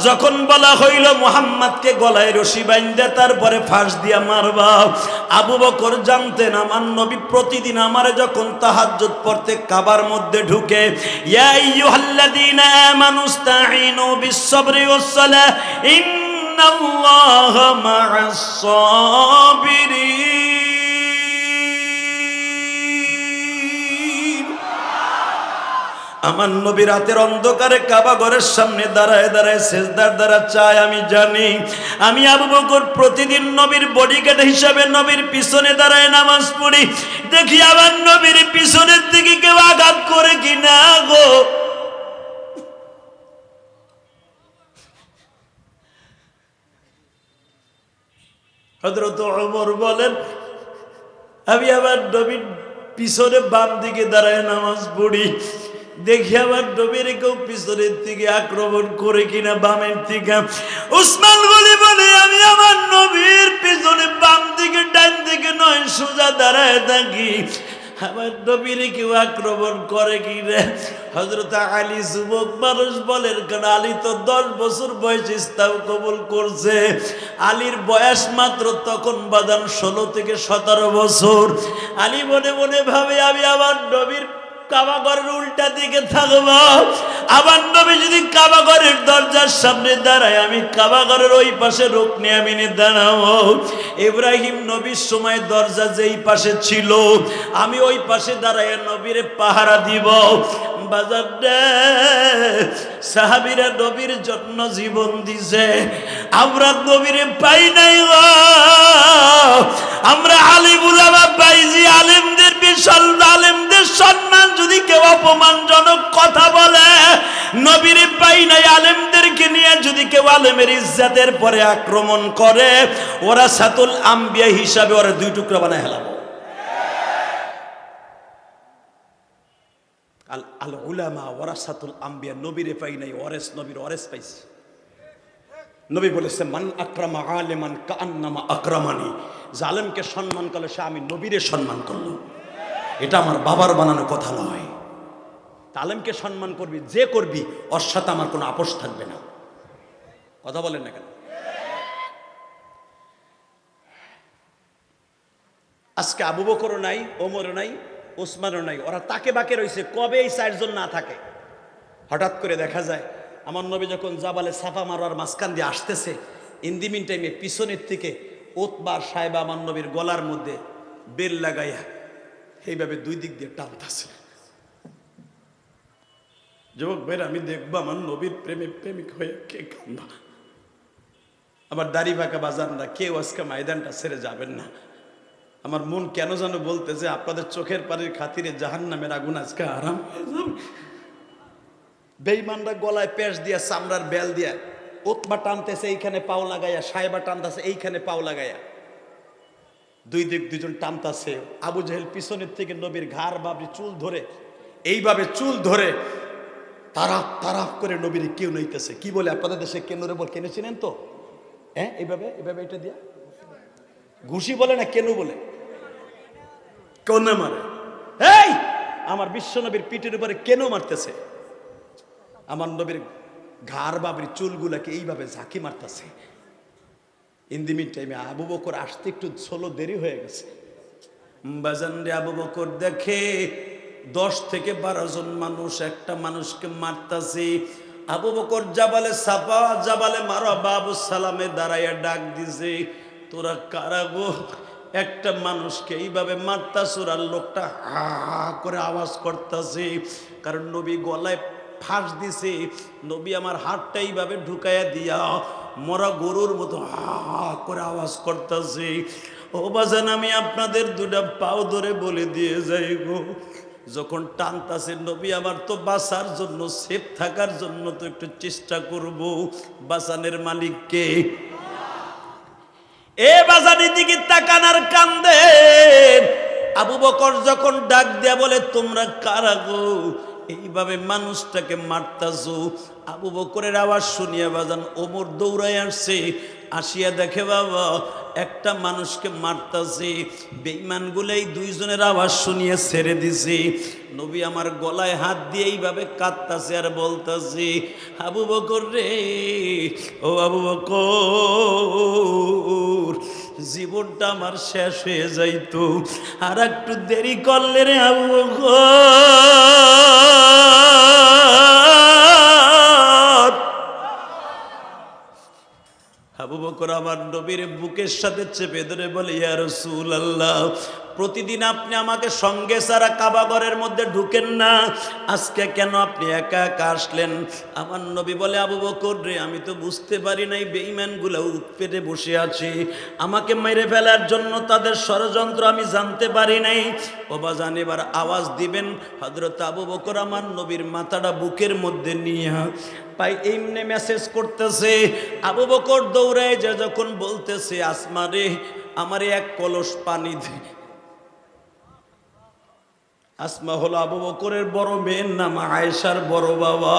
যখন বলা হইল মুহাম্মদকে গলায় রশি বাইন্ধা তারপরে ফাঁস দিয়া মারবা, আবু বকর জানতেন আমার নবী প্রতিদিন আমারে যখন তাহাজ্জুদ পড়তে কাবার মধ্যে ঢুকে, ইয়া আইয়ুহাল্লাযীনা আমানুস্তাঈনু বিস-সাবরি ওয়াস-সালাহ ইন্নাল্লাহা মা'আস-সাবিরিন। আমার নবী রাতের অন্ধকারে কাবা ঘরের সামনে দাঁড়ায় দাঁড়ায় সেজদার দ্বারা চায়। আমি জানি, আমি আবু বকর প্রতিদিন নবীর বডিগার্ড হিসাবে নবীর পিছনে দাঁড়ায় নামাজ পড়ি, দেখি আমার নবীর পিছনের দিকে কেউ আঘাত করে কিনা গো। হযরত ওমর বলেন, আমি আমার নবীর পিছনে বাম দিকে দাঁড়ায় নামাজ পড়ি, দেখি আমার নবীর কেউ পিছনের দিকে আক্রমণ করে কিনা বামের দিকে। উসমান বলে বলে আমি আমার নবীর পিছনে বাম দিকে ডান দিকে নয় সোজা দাঁড়ায় থাকি, আমার নবীর কেউ আক্রমণ করে কিনা। হযরত আলী যুবক মানুষ বলেন, কারণ আলী তো 10 বছর বয়সে ইসলাম কবুল করছে। আলীর বয়স মাত্র তখন বাজান 16 থেকে 17 বছর। আলী মনে মনে ভাবে আমি আমার নবীর কাবা ঘরের উল্টা দিকে থাকবো, আমার নবী যদি কাবা ঘরের দরজার সামনে দাঁড়ায়, আমি কাবা ঘরের ওই পাশে রুকনে আমিনে দাঁড়াবো। ইব্রাহিম নবীর সময় দরজা যেই পাশে ছিল, আমি ওই পাশে দাঁড়ায় নবীরে পাহারা দিব। বাজার সাহাবীরা নবীর জন্য জীবন দিছে, আমরা নবীরে পাই নাই গো। আমরা আলিম উলামা পাইছি, আলেমদের বিশাল আলেমদের সম্মান যদি কেউ অপমানজনক কথা বলে, নবীরে পাই নাই। আলেমদেরকে নিয়ে যদি কেউ আলেমের ইজ্জতের পরে আক্রমণ করে, ওরা সাতুল আম্বিয়া হিসাবে ওরা 2 টুকরা বানায় হেলাবো। আল উলামা ওয়ারাসাতুল আম্বিয়া, নবীরে পাই নাই, ওয়ারেস নবীর ওয়ারেস পাইছি। নবী বলেছে, মান আকরামা আলিমান কাআন্নামা আকরামানি, জালেমকে সম্মান করলে সে আমি নবীরে সম্মান করলো। এটা আমার বাবার বানানো কথা নয়। আলেমকে সম্মান করবি, যে করবি ওর সাথে আমার কোনো আপোষ থাকবে না। কথা বলেন না কেন? আজকে আবু বকরও নাই, ওমরও নাই, ওসমানও নাই, ওরা তাকে বাকে রয়েছে। কবে এই 4 জন না থাকে? হঠাৎ করে দেখা যায় আমার নবী যখন জাবালে সাফা মারোয়ার মাঝখান দিয়ে আসতেছে, ইন দি মিন টাইমে পিছনের থেকে উতবার সাহেব আমার নবীর গলার মধ্যে বেল লাগাইয়া এইভাবে 2 দিক দিয়ে টানতেছে। যুবক ভাইরা, আমি দেখবো আমার নবীর প্রেমে প্রেমিক হয়ে কে কান্দা। আমার দাড়ি বাঁকা বাজানরা কেউ আজকে ময়দানটা ছেড়ে যাবেন না। আমার মন কেন যেন বলতেছে আপনাদের চোখের পানির খাতিরে জাহান্নামের আগুন আজকে আরাম হয়ে যাবে। বেঈমানরা গলায় পেশ দিয়া চামড়ার বেল দিয়া উতবা টানতেছে, এইখানে পাও লাগাইয়া, সাহেবা টানতেছে এইখানে পাও লাগাইয়া, 2 দিক 2 জন টানতেছে। আবু জেহেল পিছনের থেকে নবীর ঘাড় বাবরি চুল ধরে, এইভাবে চুল ধরে তারাপ তারাপ করে নবীর কেউ নইতেছে। কি বলে আপনাদের দেশে কেনুরে বল, কেন চিনেন তো? হ্যাঁ, এইভাবে এইভাবে এটা দিয়া ঘুষি বলে না কেন বলে, কেন মারে? এই আমার বিশ্ব নবীর পিঠের উপরে কেন মারতেছে? আমার নবীর ঘাড় বাবরি চুলগুলাকে এইভাবে ঝাঁকি মারতেছে। ইন দি মিন টাইমে আবু বকর আসতে একটু ছোলো দেরি হয়ে গেছে। বাজান রে, আবু বকর দেখে 10 থেকে 12 জন মানুষ একটা মানুষকে মারতাছে। আবু বকর জাবালে সাফা জাবালে মারোয়া বাবু সালামে দাঁড়াইয়া ডাক দিছে, তোরা কারা গো? একটা মানুষকে এইভাবে মারতাছ। আর লোকটা হা করে আওয়াজ করতেছে, কারণ নবী গলায় ফাঁস দিছে। নবী আমার হাতটা এইভাবে ঢুকাইয়া দিয়া মরা গরুর মতো হা করে আওয়াজ করতেছে। ও বাজান, আমি আপনাদের দুটা পাও ধরে বলে দিয়ে যাই গো, যখন টানতাছে নবী আমার তো বাঁচার জন্য, সেফ থাকার জন্য তো একটু চেষ্টা করব। বাঁচানের মালিককে এ বাজারের দিকে তাকান আর কান্দে। আবু বকর যখন ডাক দেয়া বলে, তোমরা কারা গো, এইভাবে মানুষটাকে মারতাছো? আবু বকরের আওয়াজ শুনিয়া বাজান ওমর দৌড়ায় আসছে, আসিয়া দেখে বাবা একটা মানুষকে মারতাছে। বেঈমানগুলাই দুইজনের আওয়াজ শুনিয়ে ছেড়ে দিছে। নবী আমার গলায় হাত দিয়ে এইভাবে কাঁদতাছে আর বলতাছে, আবু বকর রে, ও আবু বকর, জীবনটা আমার শেষ হয়ে যাইতো, আর একটু দেরি করলে রে আবু বকর। আবু বকর আমার নবীর বুকের সাথে চেপে ধরে বলে, ইয়া রাসূলুল্লাহ, প্রতিদিন আপনি আমাকে সঙ্গে সারা কাবা ঘরের মধ্যে ঢুকেন না, আজকে কেন আপনি একা একা আসলেন? আমার নবী বলে, আবু বকর রে, আমি তো বুঝতে পারি নাই বেঈমানগুলো উৎপেটে বসে আছে, আমাকে মেরে ফেলার জন্য তাদের ষড়যন্ত্র আমি জানতে পারি নাই। বাবা জান, এবার আওয়াজ দিবেন। হযরত আবু বকর আমার নবীর মাথাটা বুকের মধ্যে নিয়ে পাই এমনি মেসেজ করতেছে। আবু বকর দৌড়ায় যে যখন বলতেছে, আসমা রে, আমারে এক কলস পানি দে। আসমা হলো আবু বকরের বড় মেয়ের নাম, আয়েশার বড় বাবা।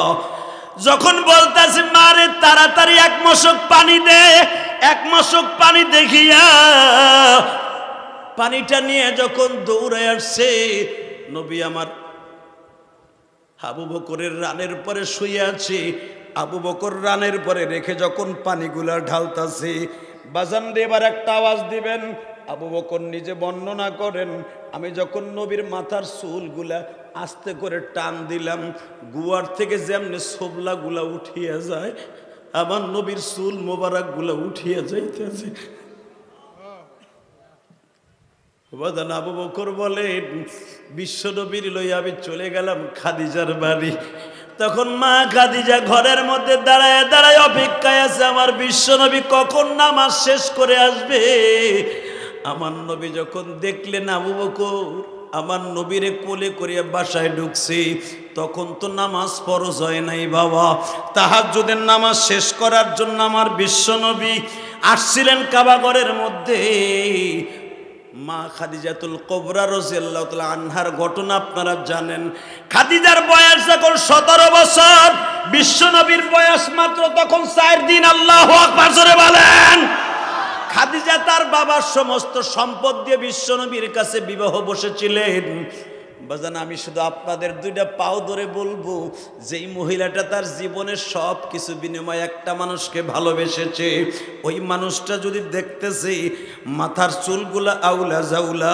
যখন বলতেছে, মারে তাড়াতাড়ি এক মশক পানি দে, এক মশক পানি দেখিয়া পানিটা নিয়ে যখন দৌড়ায় আসছে, নবী আমার আবু বকরের রানের পরে শুয়ে আছে। আবু বকর রানের পরে রেখে যখন পানিগুলা ঢালতাছে, বাজান রে, এবার একটা আওয়াজ দিবেন। আবু বকর নিজে বর্ণনা করেন, আমি যখন নবীর মাথার চুলগুলা আস্তে করে টান দিলাম, গুয়ার থেকে যেমনি সোবলা গুলা উঠিয়ে যায়, আমার নবীর চুল মোবারক গুলা উঠিয়ে যাইতেছে। বাজান আবু বকর বলে, বিশ্ব নবীর লইয়া আমি চলে গেলাম খাদিজার বাড়ি। তখন মা খাদিজা ঘরের মধ্যে দাঁড়ায় দাঁড়ায় অপেক্ষায় আছে, আমার বিশ্ব নবী কখন নামাজ শেষ করে আসবে। আমার নবী যখন দেখলেন আবু বকর আমার নবীরে কোলে করিয়া বাসায় ঢুকছে, তখন তো নামাজ ফরজ হয় নাই বাবা। তাহাজ্জুদের নামাজ শেষ করার জন্য আমার বিশ্ব নবী আসছিলেন কাবা ঘরের মধ্যে। মা খাদিজাতুল কুবরা রাদিয়াল্লাহু তাআলা আনহার ঘটনা আপনারা জানেন। খাদিজার বয়স যখন 17 বছর, বিশ্বনবীর বয়স মাত্র তখন 4 দিন। আল্লাহু আকবার জোরে বলেন। খাদিজা তার বাবার সমস্ত সম্পদ দিয়ে বিশ্বনবীর কাছে বিবাহ বসেছিলেন। বাজান, আমি শুধু আপনাদের দুইটা পাও ধরে বলবো, যেই মহিলাটা তার জীবনের সব কিছু বিনিময়ে একটা মানুষকে ভালোবেসেছে, ওই মানুষটা যদি দেখতেছে মাথার চুলগুলা আউলা জাউলা,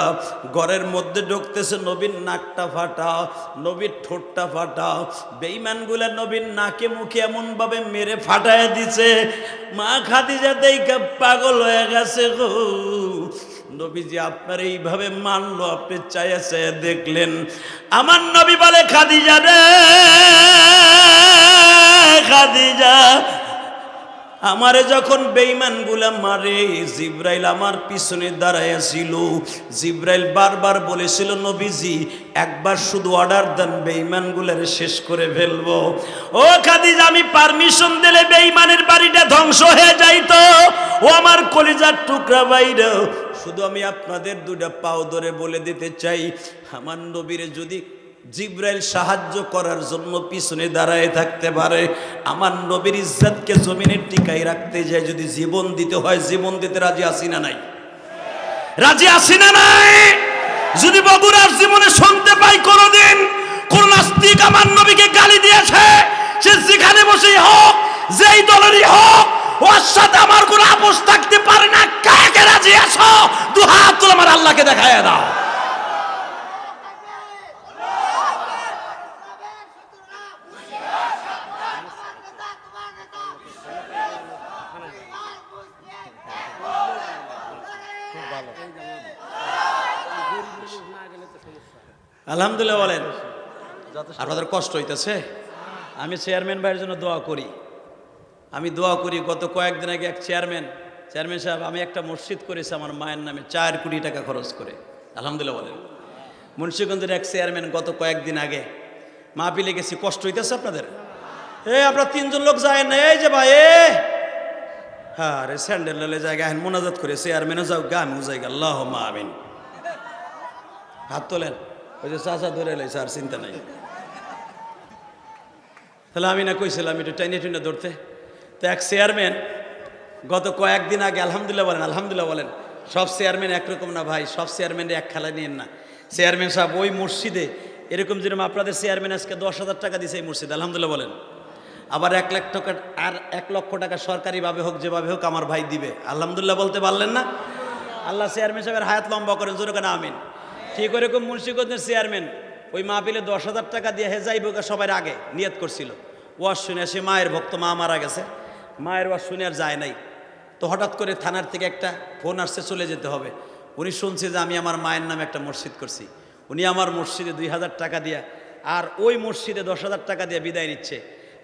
ঘরের মধ্যে ঢুকতেছে নবীর নাকটা ফাটা, নবীর ঠোঁটটা ফাটা, বেঈমানগুলা নবীর নাকে মুখে এমনভাবে মেরে ফাটায় দিছে, মা খাদিজা দেখে পাগল হয়ে গেছে গো। নবীজি আপনার এইভাবে মানলো, আপনি চায়া চায়া দেখলেন। আমার নবী বলে, খাদিজা রে, খাদিজা, আমারে যখন বেঈমানগুলা মারে, জিব্রাইল আমার পিছনে দাঁড়াইয়া ছিল। জিব্রাইল বারবার বলেছিল, নবীজি একবার শুধু অর্ডার দেন, বেঈমানগুলারে শেষ করে ফেলবো। ও খাদিজা, আমি পারমিশন দিলে বেঈমানের বাড়িটা ধ্বংস হয়ে যাইতো। ও আমার কলিজার টুকরা বাইরে, শুধু আমি আপনাদের দুইটা পাও ধরে বলে দিতে চাই, আমার নবীরে যদি জিব্রাইল সাহায্য করার জন্য পিছনে দাঁড়ায় থাকতে পারে, আমার নবীর ইজ্জতকে জমিনে টিকাই রাখতে যায় যদি জীবন দিতে হয়, জীবন দিতে রাজি আছি না নাই? রাজি আছি না নাই? যদি বগুড়ার জীবনে শুনতে পাই কোনদিন কোন নাস্তিক আমার নবীকে গালি দিয়েছে, সে যেখানে বসেই হোক, যেই দলেরই হোক, ওর সাথে আমার কোনো আপোষ থাকতে পারে না। কাকে রাজি আছো? দু হাত তুলে আমার আল্লাহকে দেখায় দাও। আলহামদুলিল্লাহ বলেন। আপনাদের কষ্ট হইতেছে? আমি চেয়ারম্যান ভাইয়ের জন্য দোয়া করি। আমি দোয়া করি, গত কয়েকদিন আগে এক চেয়ারম্যান সাহেব, আমি একটা মসজিদ করেছি আমার মায়ের নামে 4 কোটি টাকা খরচ করে, আলহামদুলিল্লাহ বলেন। মুন্সিগঞ্জের এক চেয়ারম্যান গত কয়েকদিন আগে মাহফিলে গেছি, কষ্ট হইতেছে আপনাদের? আপনারা 3 জন লোক যায় না, এই যে ভাই হ্যাঁ রে স্যান্ডেল লেলে জায়গা এখন মোনাজাত করে চেয়ারম্যানও যাও গা, আমিও যাই, আল্লাহুম্মা আমিন। হাত তোলেন, ওই যে চাচা ধরে লাইছে, আর চিন্তা নাই। তাহলে আমি না কইছিলাম একটু টাইনে টুইনে ধরতে। তো এক চেয়ারম্যান গত কয়েকদিন আগে, আলহামদুলিল্লাহ বলেন, আলহামদুলিল্লাহ বলেন। সব চেয়ারম্যান একরকম না ভাই, সব চেয়ারম্যানের এক খেলা নিয়েন না। চেয়ারম্যান সাহেব ওই মসজিদে এরকম যেরকম আপনাদের চেয়ারম্যান আজকে 10,000 টাকা দিয়েছে এই মসজিদে, আলহামদুলিল্লাহ বলেন। আবার 1 লাখ টাকা, আর 1 লক্ষ টাকা সরকারিভাবে হোক যেভাবে হোক আমার ভাই দিবে, আলহামদুলিল্লাহ বলতে পারলেন না? আল্লাহ চেয়ারম্যান সাহেবের হায়াত লম্বা করেন, জোরে কেন আমিন। ঠিক ওরকম মুন্সিগঞ্জের চেয়ারম্যান ওই মাহফিলে 10,000 টাকা দিয়ে হেজাইব সবার আগে নিয়ত করছিল। ওয়াজ শুনে সে মায়ের ভক্ত, মা মারা গেছে, মায়ের ওয়াজ শুনে আর যায় নাই। তো হঠাৎ করে থানার থেকে একটা ফোন আসছে, চলে যেতে হবে। উনি শুনছে যে আমি আমার মায়ের নামে একটা মসজিদ করছি, উনি আমার মসজিদে 2,000 টাকা দিয়া আর ওই মসজিদে 10,000 টাকা দিয়ে বিদায় নিচ্ছে।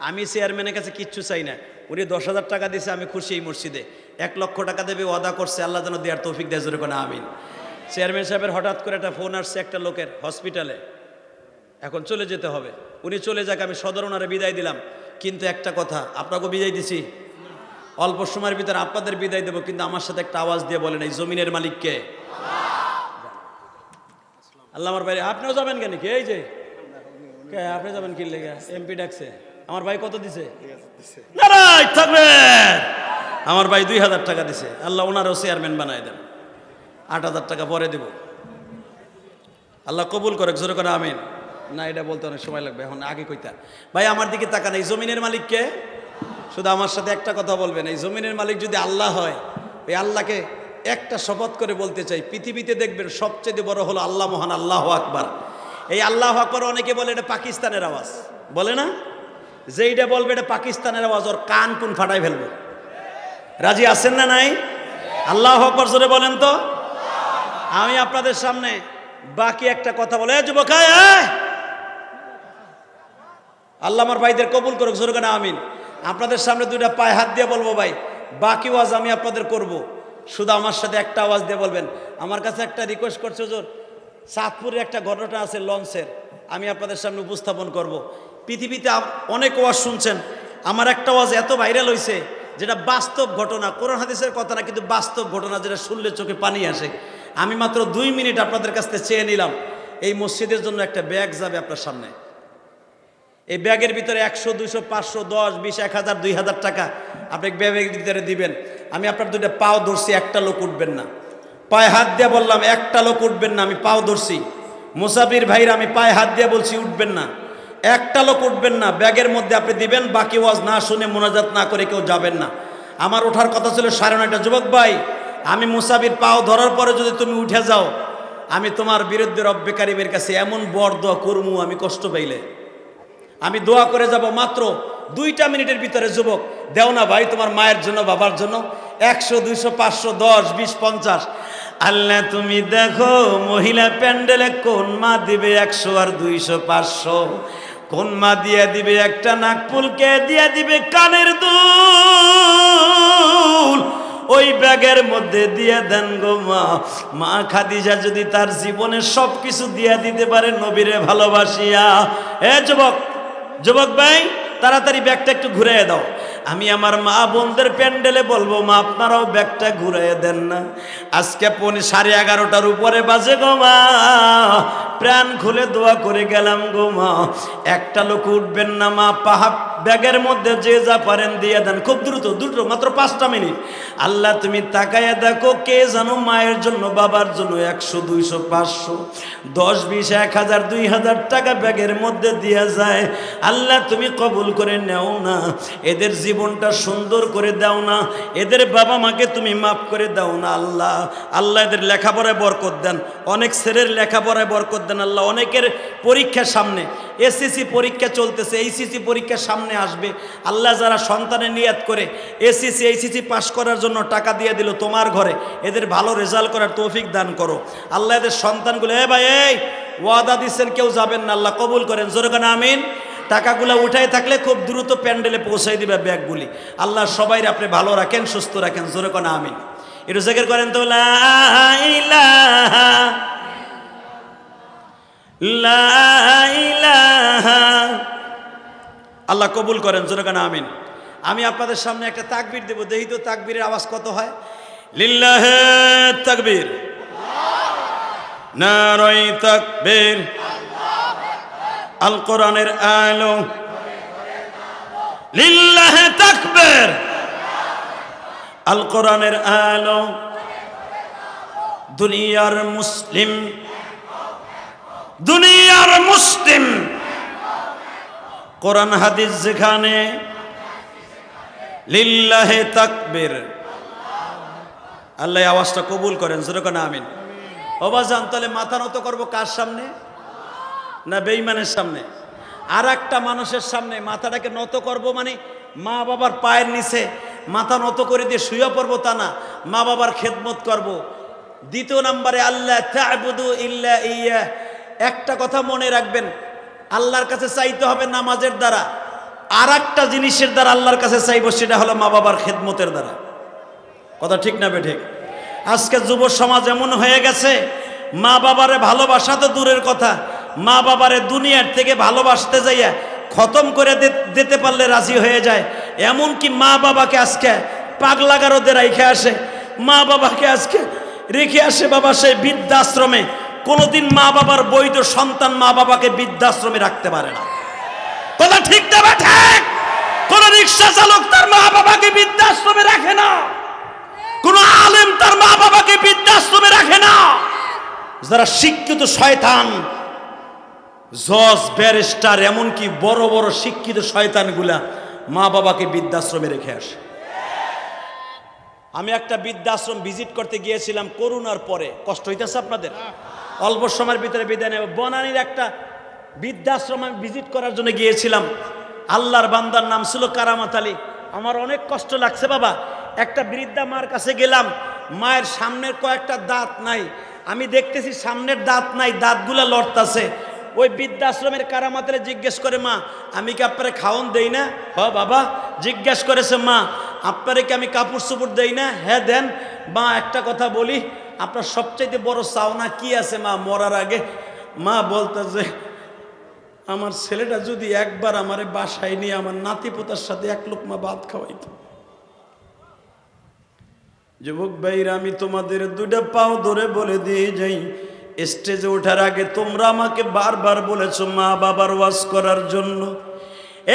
আমি চেয়ারম্যানের কাছে কিচ্ছু চাই না, উনি 10,000 টাকা দিয়েছে, আমি খুশি। এই মসজিদে 1 লক্ষ টাকা দেবে ওয়াদা করছে, আল্লাহ যেন দেওয়ার তৌফিক দেয়, জোরে কোনা আমিন। চেয়ারম্যান সাহেবের হঠাৎ করে একটা ফোন আসছে একটা লোকের, হসপিটালে এখন চলে যেতে হবে। উনি চলে যাক, আমি সদর ওনারে বিদায় দিলাম। কিন্তু একটা কথা, আপনাকেও বিদায় দিছি, অল্প সময়ের ভিতরে আপনাদের বিদায় দেবো, কিন্তু আমার সাথে একটা আওয়াজ দিয়ে বলেন, এই জমিনের মালিককে আল্লাহ। আমার ভাই আপনিও যাবেন কেন? কি এই যে আপনি যাবেন কি লেগে? এমপি ডাকছে, আমার ভাই কত দিছে? নারায় থাকবেন। আমার ভাই 2,000 টাকা দিছে, আল্লাহ ওনারও চেয়ারম্যান বানায় দেন। 8,000 টাকা পরে দেব, আল্লাহ কবুল করে, জোরে করে আমিন। না এটা বলতে অনেক সময় লাগবে, এখন আগে কইতা। ভাই আমার দিকে তাকান, এই জমিনের মালিককে শুধু আমার সাথে একটা কথা বলবেন, এই জমিনের মালিক যদি আল্লাহ হয়, এই আল্লাহকে একটা শপথ করে বলতে চাই, পৃথিবীতে দেখবেন সবচেয়ে বড় হলো আল্লাহ মহান, আল্লাহু আকবার। এই আল্লাহু আকবার অনেকে বলে এটা পাকিস্তানের আওয়াজ, বলে না? যে এটা বলবে এটা পাকিস্তানের আওয়াজ, ওর কান কোন ফাটাই ফেলবো। রাজি আছেন না নাই? আল্লাহু আকবার জোরে বলেন তো। আমি আপনাদের সামনে বাকি একটা কথা বলে, যুবক আল্লাহ আমার ভাইদের কবুল করুক, জোরে কেন আমিন। আপনাদের সামনে 2টা পায়ে হাত দিয়ে বলবো ভাই, বাকি ওয়াজ আমি আপনাদের করব, শুধু আমার সাথে একটা আওয়াজ দিয়ে বলবেন। আমার কাছে একটা রিকোয়েস্ট করছে, হুজুর চাঁদপুরের একটা ঘটনা আছে লঞ্চের, আমি আপনাদের সামনে উপস্থাপন করব। পৃথিবীতে অনেক ওয়াজ শুনছেন, আমার একটা ওয়াজ এত ভাইরাল হয়েছে যেটা বাস্তব ঘটনা, কোরআন হাদিসের কথা না, কিন্তু বাস্তব ঘটনা, যেটা শুনলে চোখে পানি আসে। আমি মাত্র 2 মিনিট আপনাদের কাছ থেকে চেয়ে নিলাম। এই মসজিদের জন্য একটা ব্যাগ যাবে আপনার সামনে, এই ব্যাগের ভিতরে 100, 200, 500, 10, 20, 1000, 2000 টাকা আপনি ব্যাগের ভিতরে দিবেন। আমি আপনার 2টা পাও ধরছি, একটা লোক উঠবেন না। পায়ে হাত দিয়ে বললাম, একটা লোক উঠবেন না, আমি পাও ধরছি। মুসাফির ভাইরা আমি পায়ে হাত দিয়ে বলছি, উঠবেন না, একটা লোক উঠবেন না। ব্যাগের মধ্যে আপনি দিবেন, বাকি ওয়াজ না শুনে মোনাজাত না করে কেউ যাবেন না। আমার ওঠার কথা ছিল 9:30। যুবক ভাই, আমি মুসাফির পাও ধরার পরে যদি তুমি উঠে যাও, আমি তোমার বিরুদ্ধে রব্বে কারিমের কাছে এমন বর দোয়া করমু, আমি কষ্ট পাইলে আমি দোয়া করে যাব। মাত্র 2টা মিনিটের ভিতরে যুবক দেও না ভাই, তোমার মায়ের জন্য, বাবার জন্য 100, 200, 500, 10, 20, 50। আল্লাহ তুমি দেখো মহিলা প্যান্ডেলে কোন মা দিবে 100 আর 200, 500, কোন মা দিয়ে দিবে একটা নাকফুলকে দিয়ে দিবে কানের দুল, ওই ব্যাগের মধ্যে দিয়ে দেন গো মা। মা খাদিজা যদি তার জীবনের সব কিছু দিয়ে দিতে পারে নবীরে ভালোবাসিয়া। যুবক ভাই তাড়াতাড়ি ব্যাগটা একটু ঘুরিয়ে দাও। আমি আমার মা বোনদের প্যান্ডেলে বলবো, মা আপনারাও ব্যাগটা ঘুরিয়ে দেন না। আজকে 11:30 উপরে বাজে গো মা, প্রাণ খুলে দোয়া করে গেলাম গো মা, একটা লোক উঠবেন না মা। ব্যাগের মধ্যে যে যা পারেন দিয়ে দেন, খুব দ্রুত মাত্র 5টা মিনিট। আল্লাহ তুমি তাকায়া দেখো, কে জানো মায়ের জন্য, বাবার জন্য 100, 200, 500, 10, 20, 1000, 2000 টাকা ব্যাগের মধ্যে দিয়ে যায়। আল্লাহ তুমি কবুল করে নেও না, এদের জীবনটা সুন্দর করে দাও না, এদের বাবা মাকে তুমি মাফ করে দাও না। আল্লাহ এদের লেখাপড়ায় বরকত দেন, অনেক ছেলের লেখাপড়ায় বরকত দেন আল্লাহ। অনেকের পরীক্ষার সামনে, এসএসসি পরীক্ষা চলতেছে, এইচএসসি পরীক্ষার সামনে আসবে। আল্লাহ যারা সন্তানের নিয়াত করে এসএসসি এইচএসসি পাশ করার জন্য টাকা দিয়ে দিল তোমার ঘরে, এদের ভালো রেজাল্ট করার তৌফিক দান করো আল্লাহ। এদের সন্তানগুলো ভাই এই ওয়াদা দিচ্ছেন কেউ যাবেন না, আল্লাহ কবুল করেন, জোরে কান আমিন। টাকাগুলা উঠাই থাকলে খুব দ্রুত প্যান্ডেলে পৌঁছাই দিবে ব্যাগগুলি। আল্লাহ সবাই আপনি ভালো রাখেন, সুস্থ রাখেন, জোরে কোন আমিন। একটু জিকির করেন তো, লা ইলাহা লা ইলাহা। আল্লাহ কবুল করেন, জোরে কোন আমিন। আমি আপনাদের সামনে একটা তাকবীর দেব, দেখি তো তাকবীরের আওয়াজ কত হয়। লিল্লাহি তাকবীর, নারায়ে তাকবীর, আল কোরআনের আলো, লিল্লাহি তাকবীর, আল কোরআনের আলো। দুনিয়ার মুসলিম, দুনিয়ার মুসলিম, কোরআন হাদিস যেখানে, লিল্লাহি তাকবীর। আল্লাহ আওয়াজটা কবুল করেন, যেরকম আমিন। বাজান, তাহলে মাথা নত করবো কার সামনে? না বেঈমানের সামনে? আর একটা মানুষের সামনে মাথাটাকে নত করব, মানে মা বাবার পায়ের নিচে মাথা নত করে দিয়ে শুয়ে পড়বো তা না, মা বাবার খেদমত করব। দ্বিতীয় নম্বরে, আল্লাহ তা'বুদু ইল্লা ইয়্যাহ। একটা কথা মনে রাখবেন, আল্লাহর কাছে চাইতে হবে নামাজের দ্বারা, আর একটা জিনিসের দ্বারা আল্লাহর কাছে চাইব, সেটা হলো মা বাবার খেদমতের দ্বারা। কথা ঠিক না বেঠিক? আজকে যুব সমাজ এমন হয়ে গেছে, মা বাবারে ভালোবাসা তো দূরের কথা, মা বাবারে দুনিয়ার থেকে ভালোবাসতে যাইয়া খতম করে দিতে পারলে রাজি হয়ে যায়। এমনকি মা বাবাকে আজকে পাগলা গারদে রেখে আসে, মা বাবাকে আজকে রেখে আসে বাবা সেই বৃদ্ধাশ্রমে। কোনোদিন মা বাবার বৈধ সন্তান মা বাবাকে বৃদ্ধাশ্রমে রাখতে পারে না। কথা ঠিক না বেঠিক? কোন রিক্সা চালক তার মা বাবাকে বৃদ্ধাশ্রমে রাখে না, কোন আলেম তার মা বাবাকে বৃদ্ধাশ্রমে রাখে না। যারা শিক্ষিত শয়তান, জজ, ব্যারিস্টার, এমনকি বড় বড় শিক্ষিত শয়তানগুলা মা বাবাকে বৃদ্ধাশ্রমে রেখে আসে। আমি একটা বৃদ্ধাশ্রম ভিজিট করতে গিয়েছিলাম করোনার পরে। কষ্ট হইতেছে আপনাদের? অল্প সময়ের ভিতরে বিদায় নেব। বনানীর একটা বৃদ্ধাশ্রম আমি ভিজিট করার জন্য গিয়েছিলাম। আল্লাহর বান্দার নাম ছিল কারামত আলী। আমার অনেক কষ্ট লাগছে বাবা। একটা বৃদ্ধা মার কাছে গেলাম, মায়ের সামনের কয়েকটা দাঁত নাই, আমি দেখতেছি সামনের দাঁত নাই, দাঁতগুলা লড়তাছে। ওই বৃদ্ধাশ্রমের কারামাতে জিজ্ঞেস করে, মা আমি কি আপনারে খাওন দেই না? হ বাবা। জিজ্ঞেস করেছে, মা আপনারে কি আমি কাপড় চোপড় দেই না? হ্যাঁ দেন। মা একটা কথা বলি, আপনার সবচাইতে বড় চাওনা কি আছে মা মরার আগে? মা বলতেছে, আমার ছেলেটা যদি একবার আমারে বাসায় নিয়ে আমার নাতি পোতার সাথে এক লোকমা ভাত খাওয়াইতো। যুবক ভাইরা, আমি তোমাদের দুইটা পাও ধরে বলে দিয়ে যাই, স্টেজে ওঠার আগে তোমরা আমাকে বারবার বলেছো মা বাবার ওয়াজ করার জন্য।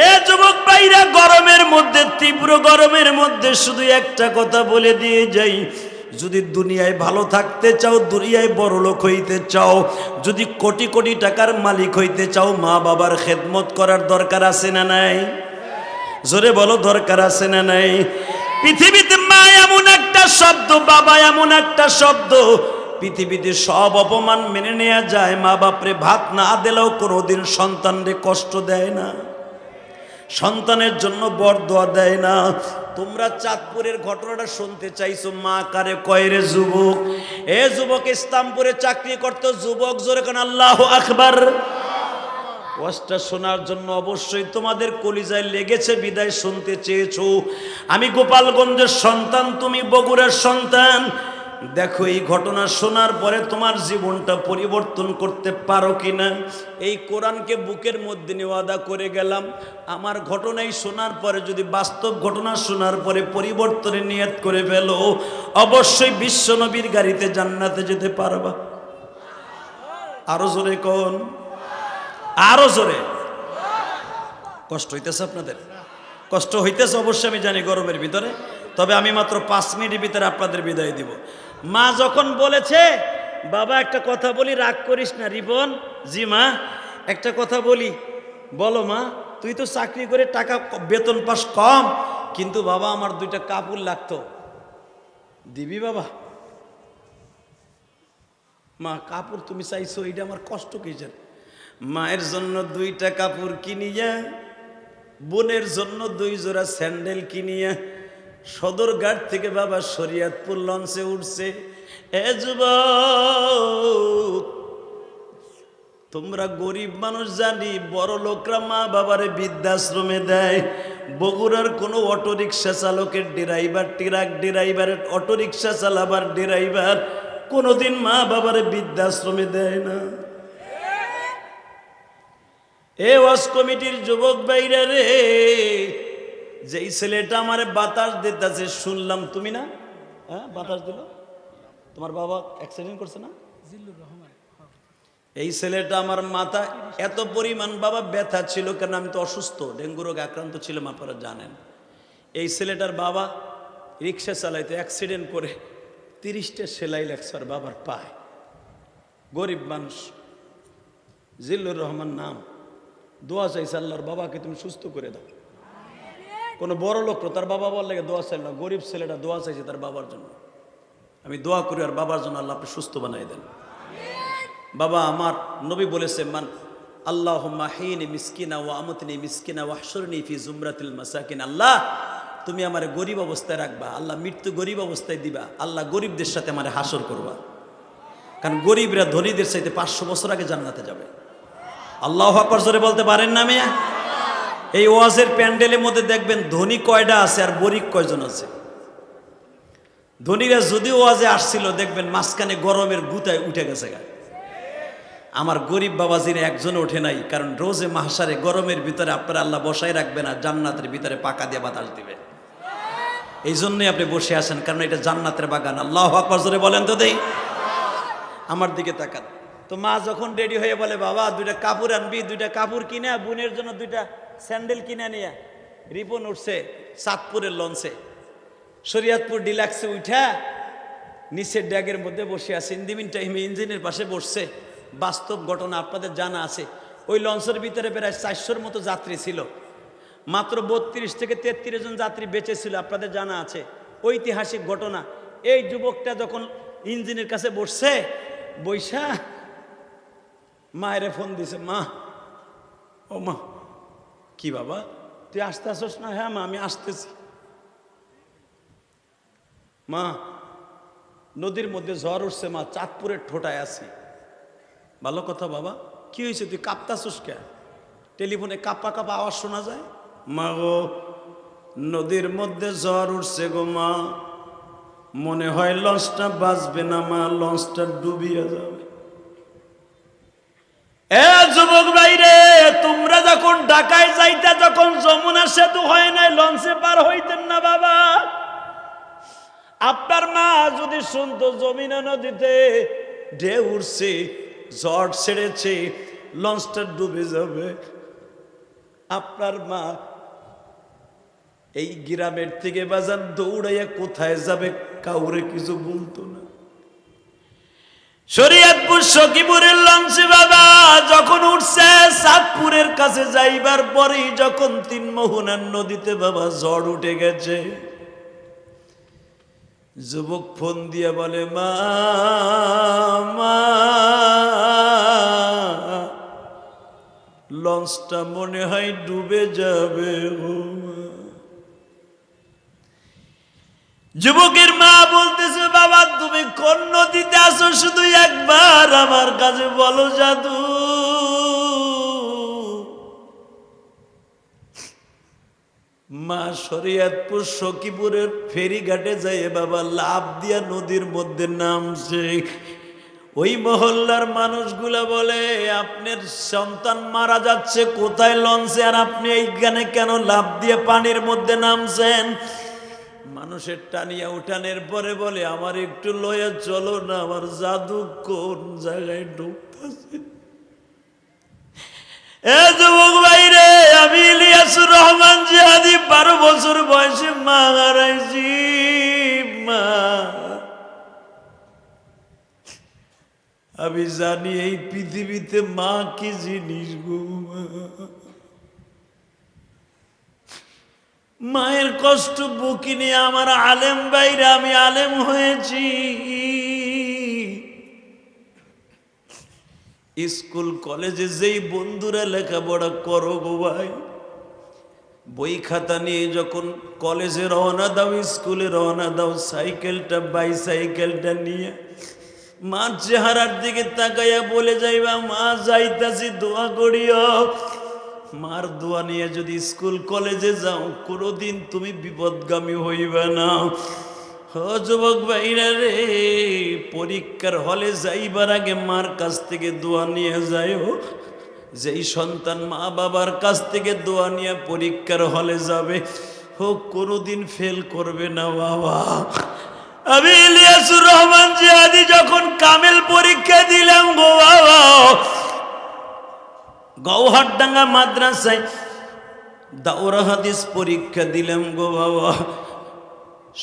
এ যুবক ভাইরা, গরমের মধ্যে, তীব্র গরমের মধ্যে শুধু একটা কথা বলে দিয়ে যাই, যদি দুনিয়ায় ভালো থাকতে চাও, দুনিয়ায় বড় লোক হইতে চাও, যদি কোটি কোটি টাকার মালিক হইতে চাও, মা বাবার খেদমত করার দরকার আছে না নাই? জোরে বলো, দরকার আছে না নাই? পৃথিবীতে মা এমন একটা শব্দ, বাবা এমন একটা শব্দ, পৃথিবীতে সব অপমান মেনে নেওয়া যায়, মা বাপরে ভাত না দিলেও কোনোদিন সন্তানরে কষ্ট দেয় না, সন্তানের জন্য বরদোয়া দেয় না। তোমরা চাঁদপুরের ঘটনাটা শুনতে চাইছো, মা কারে কয় রে যুবক? এ যুবক, ইসলামপুরে চাকরি করতো যুবক, জোরে কোন আল্লাহু আকবার। ওয়াজটা শোনার জন্য অবশ্যই তোমাদের কলিজায় লেগেছে বিদায় শুনতে চেয়েছো। আমি গোপালগঞ্জের সন্তান, তুমি বগুড়ার সন্তান। দেখো, এই ঘটনা শোনার পরে তোমার জীবনটা পরিবর্তন করতে পারো কিনা। এই কোরআনকে বুকের মধ্যে নিয়ে ওয়াদা করে গেলাম, আমার ঘটনাই শোনার পরে, যদি বাস্তব ঘটনা শোনার পরে পরিবর্তনের নিয়ত করে ফেলো, অবশ্যই বিশ্বনবীর গাড়িতে জান্নাতে যেতে পারবা। আরো জোরে কোন, আরো জোরে। কষ্ট হইতেছে আপনাদের? কষ্ট হইতেছে অবশ্যই, আমি জানি গরমের ভিতরে। তবে আমি মাত্র 5 মিনিটের ভিতরে আপনাদের বিদায় দিব। মা যখন বলেছে, বাবা একটা কথা বলি, রাগ করিস না রিপন। জি মা, একটা কথা বলি। বলো মা। তুই তো চাকরি করে টাকা বেতন পাস কম, কিন্তু বাবা আমার 2টা কাপড় লাগতো, দিবি বাবা? মা, কাপড় তুমি চাইছো, এটা আমার কষ্ট কিসের? মায়ের জন্য 2টা কাপড় কিনিয়া, বোনের জন্য 2 জোড়া স্যান্ডেল কিনিয়া সদরঘাট থেকে বাবা শরিয়তপুর লঞ্চে উঠছে। এ যুবক, তোমরা গরিব মানুষ জানি, বড় লোকরা মা বাবারে বৃদ্ধাশ্রমে দেয়। বগুড়ার কোনো অটোরিকশা চালকের ড্রাইভার, ট্রাক ড্রাইভারের, অটোরিকশা চালাবার ড্রাইভার কোনোদিন মা বাবারে বৃদ্ধাশ্রমে দেয় না। এ ওয়াজ কমিটির যুবক ভাইরা রে, যেই ছেলেটা আমারে বাতাস দিতেছে শুনলাম, তুমি না? হ্যাঁ, বাতাস দিল, তোমার বাবা অ্যাক্সিডেন্ট করছে না? এই ছেলেটা আমার মাথা এত পরিমাণ বাবা ব্যথা ছিল, কেন আমি তো অসুস্থ, ডেঙ্গু রোগে আক্রান্ত ছিলাম, আপনারা জানেন। এই ছেলেটার বাবা রিক্সা চালাইতে অ্যাক্সিডেন্ট করে 30টা সেলাই লাগছে আর বাবার পায়। গরিব মানুষ, জিল্লুর রহমান নাম, দোয়া চাইছে আল্লাহর, বাবাকে তুমি সুস্থ করে দাও। কোনো বড় লোক তার বাবা বললে দোয়া চাইল না, গরিব ছেলেটা দোয়া চাইছে তার বাবার জন্য। আমি দোয়া করি আর বাবার জন্য আল্লাহ আপনি সুস্থ বানাই দেন। বাবা আমার নবী বলেছে, মান আল্লাহুম্মা হিনি মিসকিনা ওয়া আমতনি মিসকিনা ওয়াহশুরনি ফি জুমরাতিল মাসাকিন। আল্লাহ তুমি আমারে গরিব অবস্থায় রাখবা, আল্লাহ মৃত্যু গরিব অবস্থায় দিবা, আল্লাহ গরিবদের সাথে আমারে হাসর করবা। কারণ গরিবরা ধনীদের চাইতে 500 বছর আগে জান্নাতে যাবে। আল্লাহু আকবার জোরে বলতে পারেন না মিয়া? এই ওয়াজের প্যান্ডেলের মধ্যে দেখবেন ধনী কয়টা আছে আর গরিব কয়জন আছে। ধনীরা যদি ওয়াজে আসছিল দেখবেন মাঝখানে গরমের গুতায় উঠে গেছে গা। আমার গরিব বাবাজির একজন ওঠে নাই, কারণ রোজে মাহশারে গরমের ভিতরে আপনারা আল্লাহ বসায় রাখবেন আর জান্নাতের ভিতরে পাকা দিয়ে বাতাস দিবে। এই জন্যই আপনি বসে আছেন, কারণ এটা জান্নাতের বাগান। আল্লাহু আকবার জোরে বলেন তো দেই। আমার দিকে তাকান তো, মা যখন রেডি হয়ে বলে বাবা 2টা কাপড় আনবি, 2টা কাপড় কিনে বোনের জন্য 2টা স্যান্ডেল কিনে নিয়ে রিপন উঠছে চাঁদপুরের লঞ্চে, শরীয়তপুর ডিলাক্সে উঠা নিচের ড্যাগের মধ্যে বসে আছে। ইন টাইমে ইঞ্জিনের পাশে বসছে। বাস্তব ঘটনা আপনাদের জানা আছে, ওই লঞ্চের ভিতরে প্রায় 400-র মতো যাত্রী ছিল, মাত্র 32 থেকে 33 জন যাত্রী বেঁচে ছিল, আপনাদের জানা আছে। ঐতিহাসিক ঘটনা। এই যুবকটা যখন ইঞ্জিনের কাছে বসছে, বৈশা মায়েরে ফোন দিছে, মা, ও মা, কি বাবা তুই আসতে আসছ না? হ্যাঁ মা আমি আসতেছি। মা নদীর মধ্যে ঝড় উঠছে, মা চাঁদপুরের ঠোঁটায় আছি। ভালো কথা বাবা, কি হয়েছে তুই কাঁপতাছিস কে? টেলিফোনে কাঁপা কাঁপা আওয়াজ শোনা যায়। মা গো নদীর মধ্যে ঝড় উঠছে গো মা, মনে হয় লঞ্চটা বাঁচবে না মা, লঞ্চটা ডুবিয়ে যাবে। এ যুবক ভাইরে, তোমরা যখন ঢাকায় যাইতা, যখন যমুনা সেতু হয় নাই, লঞ্চে পার হইতেন না বাবা। আপনার মা যদি শুনতো যমুনা নদীতে ঢেউ উঠছে, ঝড় ছেড়েছে, লঞ্চটা ডুবে যাবে, আপনার মা এই গ্রামের থেকে বাজার দৌড়াইয়া কোথায় যাবে কাউরে কিছু বলতো না। শরীয়তপুর সখীপুরের লঞ্চে বাবা যখন উঠছে, চাঁদপুরের কাছে যাইবার পরেই যখন 3 মোহনার নদীতে বাবা ঝড় উঠে গেছে, যুবক ফোন দিয়ে বলে, মা মা লঞ্চটা মনে হয় ডুবে যাবে। যুবকের মা বলতেছে, বাবা তুমি কোন নদীতে আসো শুধু একবার আমার কাছে বলো জাদু। মা শরীয়তপুর সখীপুরের ফেরিঘাটে যায় বাবা লাফ দিয়া নদীর মধ্যে নামছে। ওই মহল্লার মানুষগুলা বলে, আপনার সন্তান মারা যাচ্ছে, কোথায় লঞ্চে, আর আপনি এইখানে কেন লাফ দিয়ে পানির মধ্যে নামছেন? মানুষের টানিয়া উঠানের পরে বলে, আমার একটু লয়া চলো না, আমার জাদু কোন জায়গায় ঢুকতেছে। এ যুবক ভাইরে, আমি ইলিয়াসুর রহমান জিহাদি 12 বছর বয়সে মা হারাইছি। মা আমি জানি এই পৃথিবীতে মা কি জিনিস গো। মায়ের কষ্ট বুকি নিয়ে আমার আলেম ভাইরা, আমি আলেম হয়েছি। স্কুল কলেজে যেই বন্ধুরা লেখাপড়া করো গো ভাই, বই খাতা নিয়ে যখন কলেজে রওনা দাও, স্কুলে রওনা দাও, সাইকেলটা বাইসাইকেলটা নিয়ে মার চেহারার দিকে তাকাইয়া বলে যাইবা, মা যাইতাছি, দোয়া করিও। মার দোয়া নিয়ে যদি স্কুল কলেজে যাও, কোনোদিন তুমি বিপদগামী হইবে না। ও যুবক ভাইরা রে, পরীক্ষার হলে যাইবার আগে মার কাছ থেকে দোয়া নিয়ে যাইও। যেই সন্তান মা বাবার কাছ থেকে দোয়া নিয়ে পরীক্ষার হলে যাবে, হোক কোনোদিন ফেল করবে না বাবা। আমি ইলিয়াসুর রহমান জিহাদি যখন কামেল পরীক্ষা দিলাম গো বাবা, গৌহারডাঙ্গা মাদ্রাসায় দাওরা হাদিস পরীক্ষা দিলাম গো বাবা।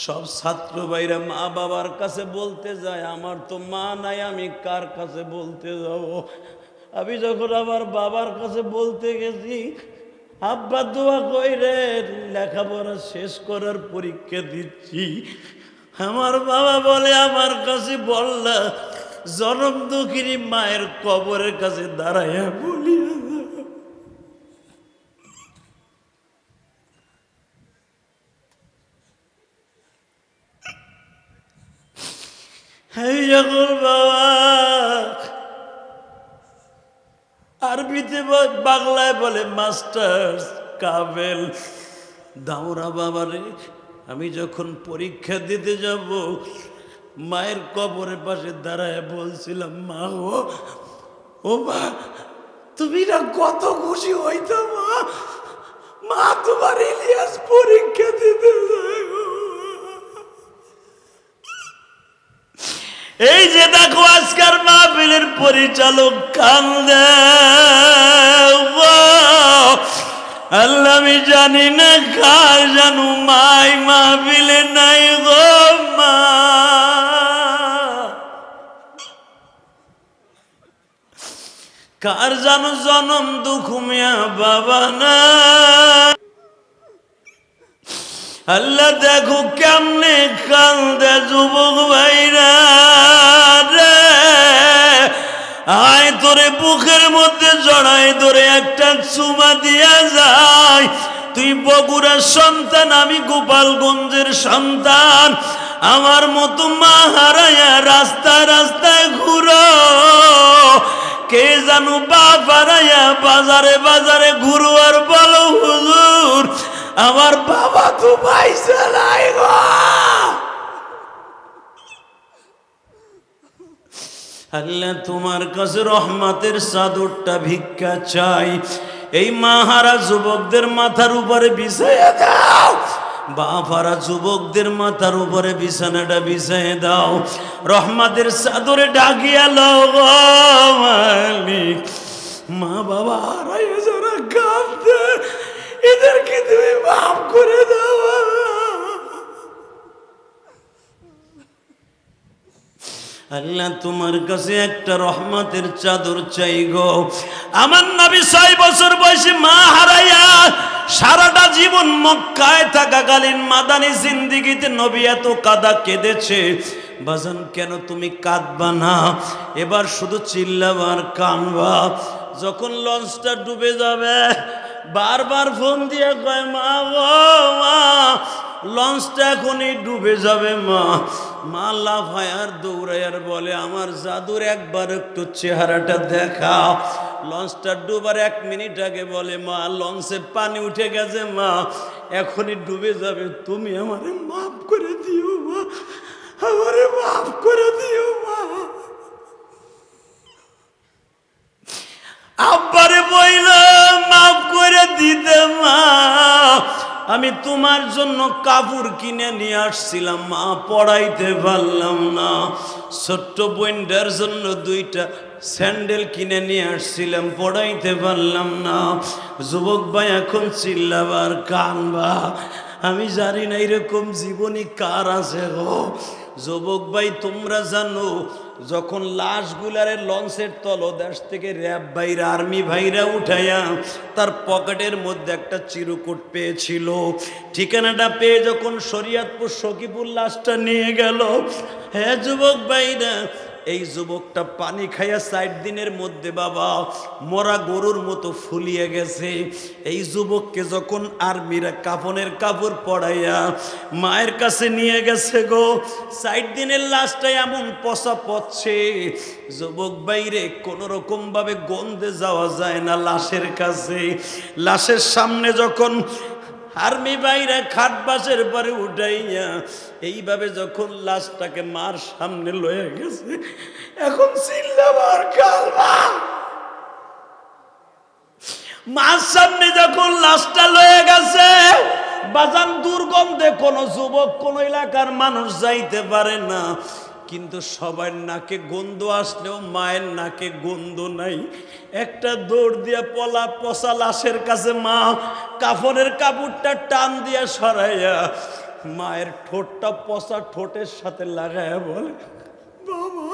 সব ছাত্র ভাইরা মা বাবার কাছে বলতে যায়, আমার তো মা নাই, আমি কার কাছে বলতে যাব। আমি যখন আমার বাবার কাছে বলতে গেছি, আব্বা দোয়া কইরে লেখাপড়া শেষ করার পরীক্ষা দিচ্ছি, আমার বাবা বলে, আমার কাছে বললা জনম দুঃখিনী মায়ের কবরের কাছে দাঁড়াইয়া বলিয়া বাবা। আরবিতে বাংলায় বলে মাস্টার্স কামেল। দাওরা বাবারে, আমি যখন পরীক্ষা দিতে যাব, মায়ের কবরের পাশে দাঁড়ায় বলছিলাম, মা ও মা, তুমি না কত খুশি হইতো মা, মা তোমার ইলিয়াস পরীক্ষা দিতে যায়। এই যে দেখো আজকের মাহফিলের পরিচালক কান্দে, আল্লাহ আমি জানি না কার জানু মাই মাহফিলে নাই গো মা। কার জানু জনম দুঃখ মিয়া বাবা না। আল্লাহ দেখো কেমনে কান্দে যুবক ভাইরা রে। আয় তোরে বুকের মধ্যে জড়াই ধরে একটা চুমা দিয়া যায়। তুই বগুড়ার সন্তান, আমি গোপালগঞ্জের সন্তান। আমার মতো মা হারাইয়া রাস্তায় রাস্তায় ঘুরো, কে জানু বাপ হারাইয়া বাজারে বাজারে ঘুরো আর বলো, হুজুর আমার বাবা তো পাইছে নাই গো। আল্লাহ তোমার কাছে রহমতের চাদরটা ভিক্ষা চাই। এই মাহারা যুবকদের মাথার উপরে বিছাইয়া দাও, বাপারা যুবকদের মাথার উপরে বিছানাটা বিছাইয়া দাও। রহমতের চাদরে ডাকিয়া লও গো মালিক। মা বাবা হারাইয়া যারা কাঁদছে, এদেরকে তুমি মাফ করে দাও। আল্লাহ তোমার কাছে একটা রহমতের চাদর চাই গো। আমার নবী 6 বছর বয়সে মা হারাইয়া সারাটা জীবন মক্কায় থাকাকালীন মাদানী জিন্দেগিতে নবী এত কাঁদা কেঁদেছে। বাজান কেন তুমি কাঁদবা না? এবার শুধু চিল্লাবার কানবা। যখন লঞ্চটা ডুবে যাবে, বারবার ফোন দিয়ে কয়, মা গো মা, লঞ্চটা এখনই ডুবে যাবে মা। মা লাফায় আর দৌড়ায় আর বলে, আমার জাদুর একবার একটু চেহারাটা দেখা। লঞ্চটা ডুবার 1 মিনিট আগে বলে, মা লঞ্চে পানি উঠে গেছে মা, এখনই ডুবে যাবে, তুমি আমারে মাফ করে দিও মা, আমারে মাফ করে দিও মা। আব্বারে বইল মাফ করে দিতে মা, আমি তোমার জন্য কাপড় কিনে নিয়ে আসছিলাম মা, পড়াইতে পারলাম না। ছোট্ট বোনটার জন্য 2টা স্যান্ডেল কিনে নিয়ে আসছিলাম, পড়াইতে পারলাম না। যুবক ভাই এখন চিল্লাবার কানবা। আমি জানি না এরকম জীবনী কার আছে গো। যুবক ভাই তোমরা জানো, যখন লাশগুলারে লঞ্চের তলদেশ থেকে র্যাব ভাইরা, আর্মি ভাইরা উঠাইয়া তার পকেটের মধ্যে একটা চিরকুট পেয়েছিল, ঠিকানাটা পেয়ে যখন শরীয়তপুর সখীপুর লাশটা নিয়ে গেল, হ্যাঁ যুবক ভাইরা, এই যুবকটা পানি খাইয়া 60 দিনের মধ্যে বাবা মরা গরুর মতো ফুলিয়ে গেছে। এই যুবককে যখন আর্মিরা কাফনের কাপড় পরাইয়া মায়ের কাছে নিয়ে গেছে গো, 60 দিনের লাশটা এমন পচা পচছে, যুবক বাইরে কোন রকম ভাবে গন্ধে যাওয়া যায় না লাশের কাছে। লাশের সামনে যখন আর্মি বাইরে খাট বাসের পরে উঠাইয়া এইভাবে যখন লাশটাকে মার সামনে লয়ে গেছে, এখন চিল্লাবার কালবা মার সামনে যখন লাশটা লয়ে গেছে, বাজান দুর্গন্ধে কোনো যুবক কোন এলাকার মানুষ যাইতে পারে না, কিন্তু সবার নাকে গন্ধ আসলেও মায়ের নাকে গন্ধ নাই। একটা দৌড় দিয়া পলা পচা লাশের কাছে মা কাফনের কাপড়টা টান দিয়া সরাইয়া মায়ের ঠোঁটটা পচা ঠোঁটের সাথে লাগাইয়া বলে, বাবা,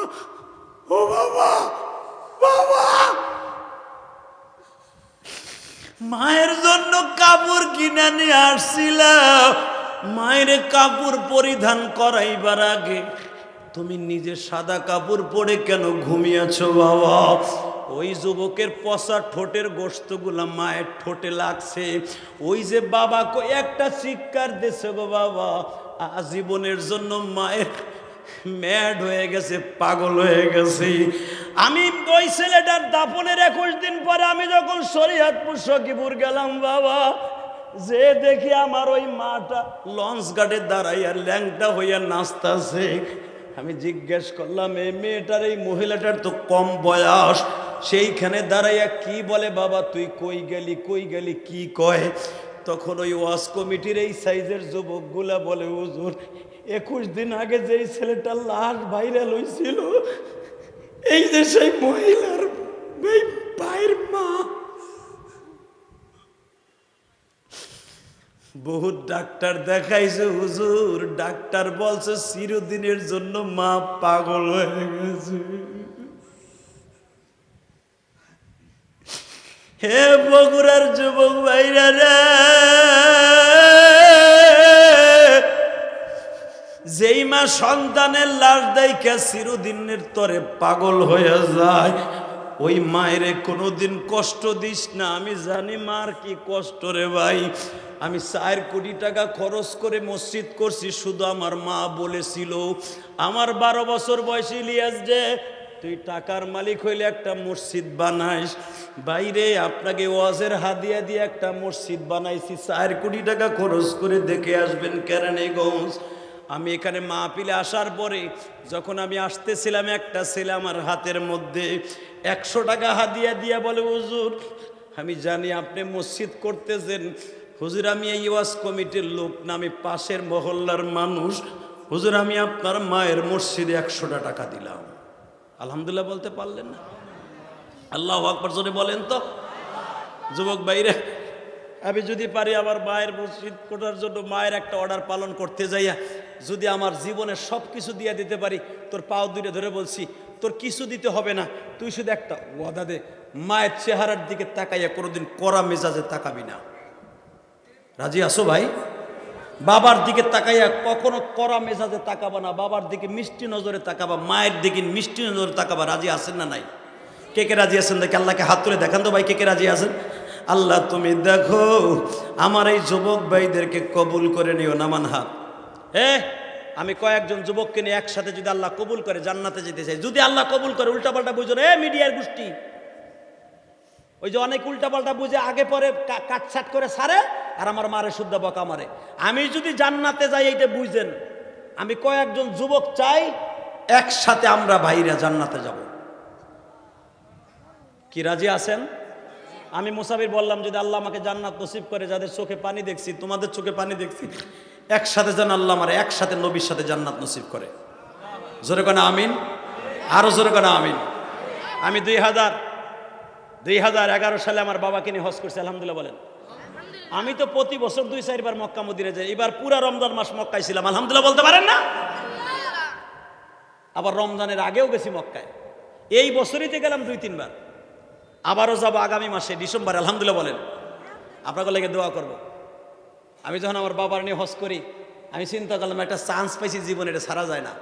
ও বাবা, বাবা। মায়ের জন্য কাপড় কিনে নিয়ে আসছিলাম, মায়ের কাপড় পরিধান করাইবার আগে তুমি নিজে সাদা কাপড় পরে কেন ঘুমিয়েছো বাবা? ওই যুবকের পচা ঠোঁটের গোশতগুলা মায়ের ঠোঁটে লাগছে। ওই যে বাবা একটা চিৎকার দিছে গো বাবা, আজীবনের জন্য মায়ের ম্যাড হয়ে গেছে, পাগল হয়ে গেছে। আমি ওই ছেলেটার দাফনের 21 দিন পরে আমি যখন শরীয়তপুর সখীপুর গেলাম বাবা, যে দেখি আমার ওই মাটা লঞ্চ ঘাটে দাঁড়াইয়া ল্যাংটা হইয়া নাচতাছে। আমি জিজ্ঞেস করলাম, এই মেয়েটার, এই মহিলাটার তো কম বয়স, সেইখানে দাঁড়াইয়া কি বলে বাবা, তুই কই গেলি, কই গেলি, কি কয়? তখন ওই ওয়াজ কমিটির এই সাইজের যুবকগুলা বলে, হুজুর 21 দিন আগে যেই ছেলেটার লাশ ভাইরাল হয়েছিল, এই যে সেই মহিলার ভাইয়ের মা। বহুত ডাক্তার দেখাইছে হুজুর, ডাক্তার বলছে চিরদিনের জন্য মা পাগল হয়ে গেছে। হে বগুড়ার যুবক ভাইরা রে, যেই মা সন্তানের লাশ দেখে চিরদিনের তরে পাগল হয়ে যায়, ওই মায়েরে কোনোদিন কষ্ট দিস না। আমি জানি মার কি কষ্ট রে ভাই। আমি 4 কোটি টাকা খরচ করে মসজিদ করছি, শুধু আমার মা বলেছিল, আমার 12 বছর বয়সী ইলিয়াস যে তুই টাকার মালিক হইলে একটা মসজিদ বানাইস। বাইরে আপনাকে ওয়াজের হাদিয়া দিয়ে একটা মসজিদ বানাইছি, 4 কোটি টাকা খরচ করে দেখে আসবেন কেরানীগঞ্জ। আমি এখানে মাহফিলে আসার পরে যখন আমি আসতেছিলাম, একটা ছেলে আমার হাতের মধ্যে 100 টাকা হাদিয়া দিয়া বলে, হুজুর আমি জানি আপনি মসজিদ করতেছেন, হুজুর আমি এই ওয়াজ কমিটির লোক না, আমি পাশের মহল্লার মানুষ, হুজুর আমি আপনার মায়ের মসজিদে 100 টাকা দিলাম। আলহামদুলিল্লাহ বলতে পারলেন না? আল্লাহু আকবার জোরে বলেন তো। যুবক ভাইরা, আমি যদি পারি আমার মায়ের মসজিদ করার জন্য মায়ের একটা অর্ডার পালন করতে যাইয়া যদি আমার জীবনের সব কিছু দিয়ে দিতে পারি, তোর পাও দুইটা ধরে বলছি, তোর কিছু দিতে হবে না, তুই শুধু একটা ওয়াদা দে, মায়ের চেহারার দিকে তাকাইয়া কোনোদিন কড়া মেজাজে তাকাবি না। রাজি আসো ভাই? বাবার দিকে তাকাইয়া কখনো কড়া মেজাজে তাকাবা না, বাবার দিকে মিষ্টি নজরে তাকাবা, মায়ের দিকে মিষ্টি নজরে তাকাবা। রাজি আছেন না নাই? কে কে রাজি আছেন দেখে আল্লাহকে হাত তুলে দেখান তো ভাই, কে কে রাজি আছেন? আল্লাহ তুমি দেখো আমার এই যুবক ভাইদেরকে কবুল করে নিও। নামান হাত। আমি কয়েকজন যুবককে নিয়ে একসাথে যদি আল্লাহ কবুল করে জান্নাতে যেতে চাই। যদি আল্লাহ কবুল করে, উল্টাপাল্টা বুঝো না মিডিয়ার গোষ্ঠী, ওই যে অনেক উল্টাপাল্টা বুঝে আগে পরে কাটছাট করে সারে, আর আমার মারে শুদ্ধ বকা মারে। আমি যদি জান্নাতে যাই এইটা বুঝেন, আমি কয়েকজন যুবক চাই একসাথে আমরা ভাইরা জান্নাতে যাব। কি রাজি আছেন? আমি মুসাফির বললাম, যদি আল্লাহ আমাকে জান্নাত নসিব করে, যাদের চোখে পানি দেখছি, তোমাদের চোখে পানি দেখছি, একসাথে যেন আল্লাহ আমার একসাথে নবীর সাথে জান্নাত নসিব করে। জোরে কোনা আমিন, আরো জোরে কোনা আমিন। আমি 2011 সালে আমার বাবাকে নিয়ে হজ করছি, আলহামদুলিল্লাহ বলেন। আমি তো প্রতি বছর 2-4 বার মক্কা মদিনা যাই। এবার পুরা রমজান মাস মক্কায় ছিলাম, আলহামদুলিল্লাহ বলতে পারেন না? আবার রমজানের আগেও গেছি মক্কায়, এই বছরইতে গেলাম 2-3 বার, আবারও যাবো আগামী মাসে ডিসেম্বর, আলহামদুলিল্লাহ বলেন। আপনাকে লেগে দোয়া করব। আমি যখন আমার বাবার নিয়ে হজ করি, আমি চিন্তা করলাম একটা চান্স পাইছি জীবনে, এটা ছাড়া যায় না।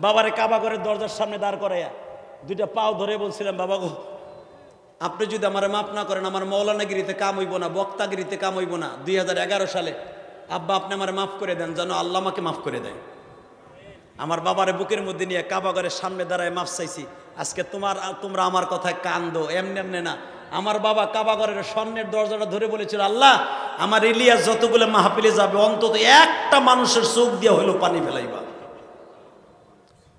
বাবারে কাবা ঘরের দরজার সামনে দাঁড় করাইয়া দুইটা পাও ধরে বলছিলাম, বাবা গো, আপনি যদি আমার মাফ না করেন আমার মৌলানাগিরিতে কাম হইব না, বক্তাগিরিতে কাম হইব না। 2011 সালে আব্বা আপনি আমার মাফ করে দেন, যেন আল্লাহ আমাকে মাফ করে দেয়। আমার বাবারে বুকের মধ্যে নিয়ে কাবা ঘরের সামনে দাঁড়ায় মাফ চাইছি। আজকে তোমরা আমার কথায় কান্দো, এমনি এমনি না। আমার বাবা কাবা ঘরের স্বর্ণের দরজাটা ধরে বলেছিল, আল্লাহ আমার ইলিয়াস যতগুলো মাহফিলে যাবে অন্তত একটা মানুষের চোখ দিয়ে হইলো পানি ফেলাইবা।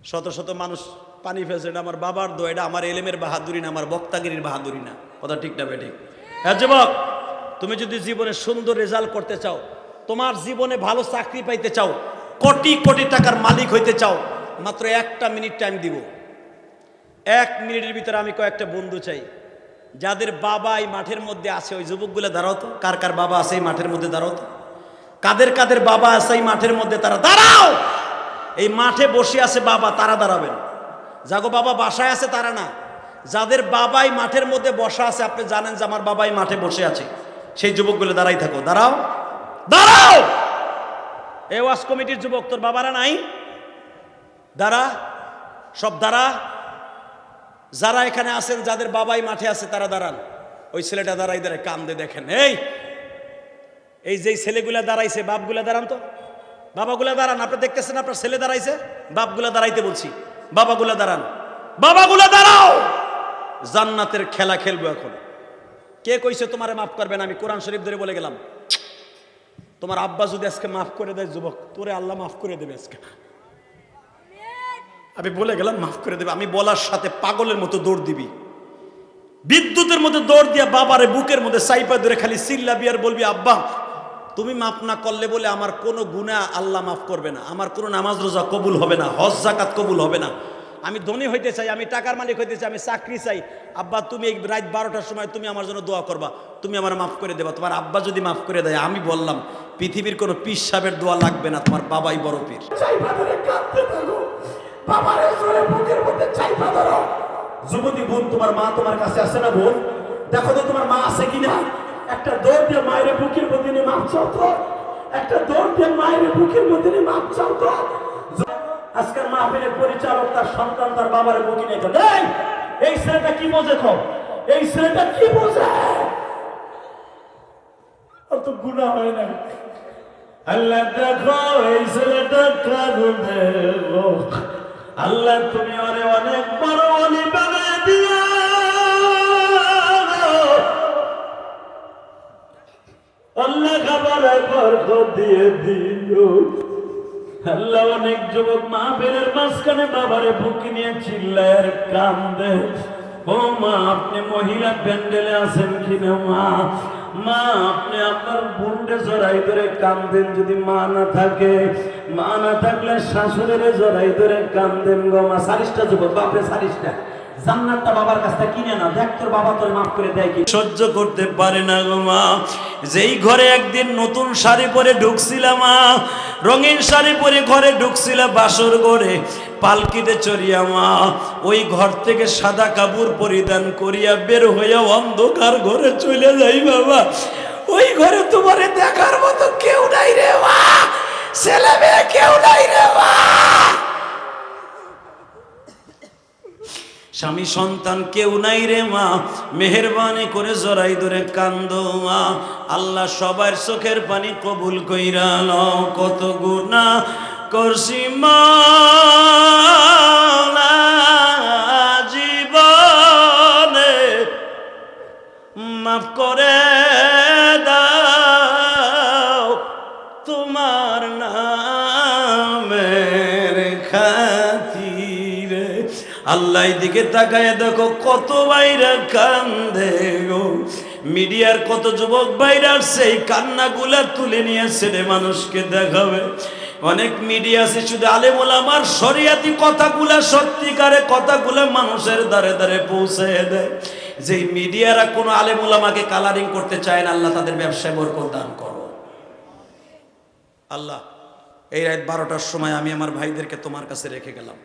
শত শত মানুষ পানি ফেলছে, এটা আমার বাবার দোয়া, এটা আমার এলেমের বাহাদুরি না, আমার বক্তাগিরির বাহাদুরি না। কথা ঠিক না বেঠিক? হ্যাঁ যুবক, তুমি যদি জীবনে সুন্দর রেজাল্ট করতে চাও, তোমার জীবনে ভালো চাকরি পাইতে চাও, কোটি কোটি টাকার মালিক হইতে চাও, মাত্র 1 মিনিট টাইম দিব। 1 মিনিটের ভিতরে আমি কয়েকটা বন্ধু চাই যাদের বাবা এই মাঠের মধ্যে আছে। ওই যুবকগুলো দাঁড়াও তো, কার কার বাবা আছে এই মাঠের মধ্যে? দাঁড়াও তো, কাদের কাদের বাবা আছে এই মাঠের মধ্যে? তারা দাঁড়াও। এই মাঠে বসে আছে বাবা, তারা দাঁড়াবেন। যাগো বাবা বাসায় আছে তারা না, যাদের বাবাই মাঠের মধ্যে বসা আছে, আপনি জানেন যে আমার বাবাই মাঠে বসে আছে, সেই যুবকগুলো দাঁড়াই থাকো। দাঁড়াও, দাঁড়াও। এই ওয়াজ কমিটির যুবক, তোর বাবারা নাই? দাঁড়া, সব দাঁড়া। যারা এখানে আছেন, যাদের বাবাই মাঠে আছে, তারা দাঁড়ান। ওই ছেলেটা দাঁড়াই দাঁড়ায় কান্দে, দেখেন। এই যে ছেলেগুলা দাঁড়াইছে, বাপগুলা দাঁড়ান তো, বাবাগুলা দাঁড়ান। আপনি দেখতেছেন আপনার ছেলে দাঁড়াইছে, বাপগুলা দাঁড়াইতে বলছি, বাবাগুলা দাঁড়ান, বাবাগুলা দাঁড়াও। জান্নাতের খেলা খেলবো এখন। কে কইছে তোমারে মাফ করবেন? আমি কোরআন শরীফ ধরে বলে গেলাম, তোমার আব্বা যদি আজকে মাফ করে দেয় যুবক, তোরে আল্লাহ মাফ করে দেবে আজকে। আমি বলে গেলাম মাফ করে দেবে। আমি বলার সাথে পাগলের মতো দৌড় দিবি, বিদ্যুতের মতো দৌড় দিয়া বাবারে বুকের মধ্যে সাইপা ধরে খালি চিল্লাবি আর বলবি, আব্বা তুমি মাফ না করলে বলে আমার কোনো গুনাহ আল্লাহ মাফ করবে না, আমার কোনো নামাজ রোজা কবুল হবে না, হজ যাকাত কবুল হবে না। আমি ধনী হইতে চাই, আমি টাকার মালিক হইতে চাই, আমি চাকরি চাই। আব্বা তুমি এই রাত 12টার সময় তুমি আমার জন্য দোয়া করবা, তুমি আমার মাফ করে দেবা। তোমার আব্বা যদি মাফ করে দেয়, আমি বললাম পৃথিবীর কোনো পীর সাহেবের দোয়া লাগবে না, তোমার বাবাই বড় পীর। যুবতী বোন, তোমার মা তোমার কাছে আছে না? বোন, দেখো তো তোমার মা আছে কিনা। একটা দৌড় দিয়ে মায়ের বুকের মধ্যে নিয়ে মাপ চাও তো, একটা দৌড় দিয়ে মায়ের বুকের মধ্যে নিয়ে মাপ চাও তো। আজকের মাহফিলের পরিচালক তার সন্তান তার বাবার বুকে নিয়ে গেল, এই ছেলেটা কি বোঝে? এই ছেলেটা কি বোঝে? অত গুনাহ হয় না। আল্লাহ দেখো এই ছেলেটা কাঁদে, আল্লাহ তুমি ওরে অনেক বড় ওলি বানায় দিও। আল্লাহ খাবারে বরকত দিয়ে দিও। আল্লাহ অনেক যুবক মাহফিলের মাঝখানে বাবারে বুকে নিয়ে চিল্লায় কান্দে। ও মা, আপনি মহিলা প্যান্ডেলে আছেন কিনা? মা আপনি আপনার বোনকে জড়াই ধরে কান্দেন। যদি মা না থাকে, মা না থাকলে শাশুড়ের জড়াই ধরে কান্দেন গো মা। সারিসটা যুবক, বাপরে সারিসটা, জান্নাতটা বাবার কাছ থেকে কিনে না, দেখ তোর বাবা তোর মাফ করে দেয় কি। সহ্য করতে পারে না গো মা। যেই ঘরে একদিন নতুন শাড়ি পরে ঢুকছিলাম, মা রঙিন শাড়ি পরে ঘরে ঢুকছিলাম, বাসর ঘরে পালকিতে চড়িয়া, মা ওই ঘর থেকে সাদা কাপড় পরিধান করিয়া বের হইয়া অন্ধকার ঘরে চলে যাই বাবা। ওই ঘরে তোমারে দেখার মতো কেউ নাই রে মা, ছেলে মেয়ে কেউ নাই রে মা, স্বামী সন্তান কেউ নাই রে মা। মেহেরবানি করে জড়াই ধরে কান্দো মা। আল্লাহ সবার চোখের পানি কবুল কইরা লও। কত গুনাহ করছি মা জীবনে, মাফ করে দাও তোমার নামের খাতিরে। আল্লাহ দিকে তাকায় দেখো কত বাইরা কান্দে গো। মিডিয়ার কত যুবক বাইরা সেই কান্নাগুলা তুলে নিয়ে ছেলে মানুষকে দেখাবে। অনেক মিডিয়া আছে শুধু আলেম ওলামার শরিয়াতি কথাগুলা, সত্যিকারে কথাগুলা মানুষের দ্বারে দ্বারে পৌঁছে দেয়। যেই মিডিয়ারা কোনো আলেম ওলামাকে কালারিং করতে চায় না, আল্লাহ তাদের ব্যবসায় বরকত দান করো। আল্লাহ এই রাত 12টার সময় আমি আমার ভাইদেরকে তোমার কাছে রেখে গেলাম,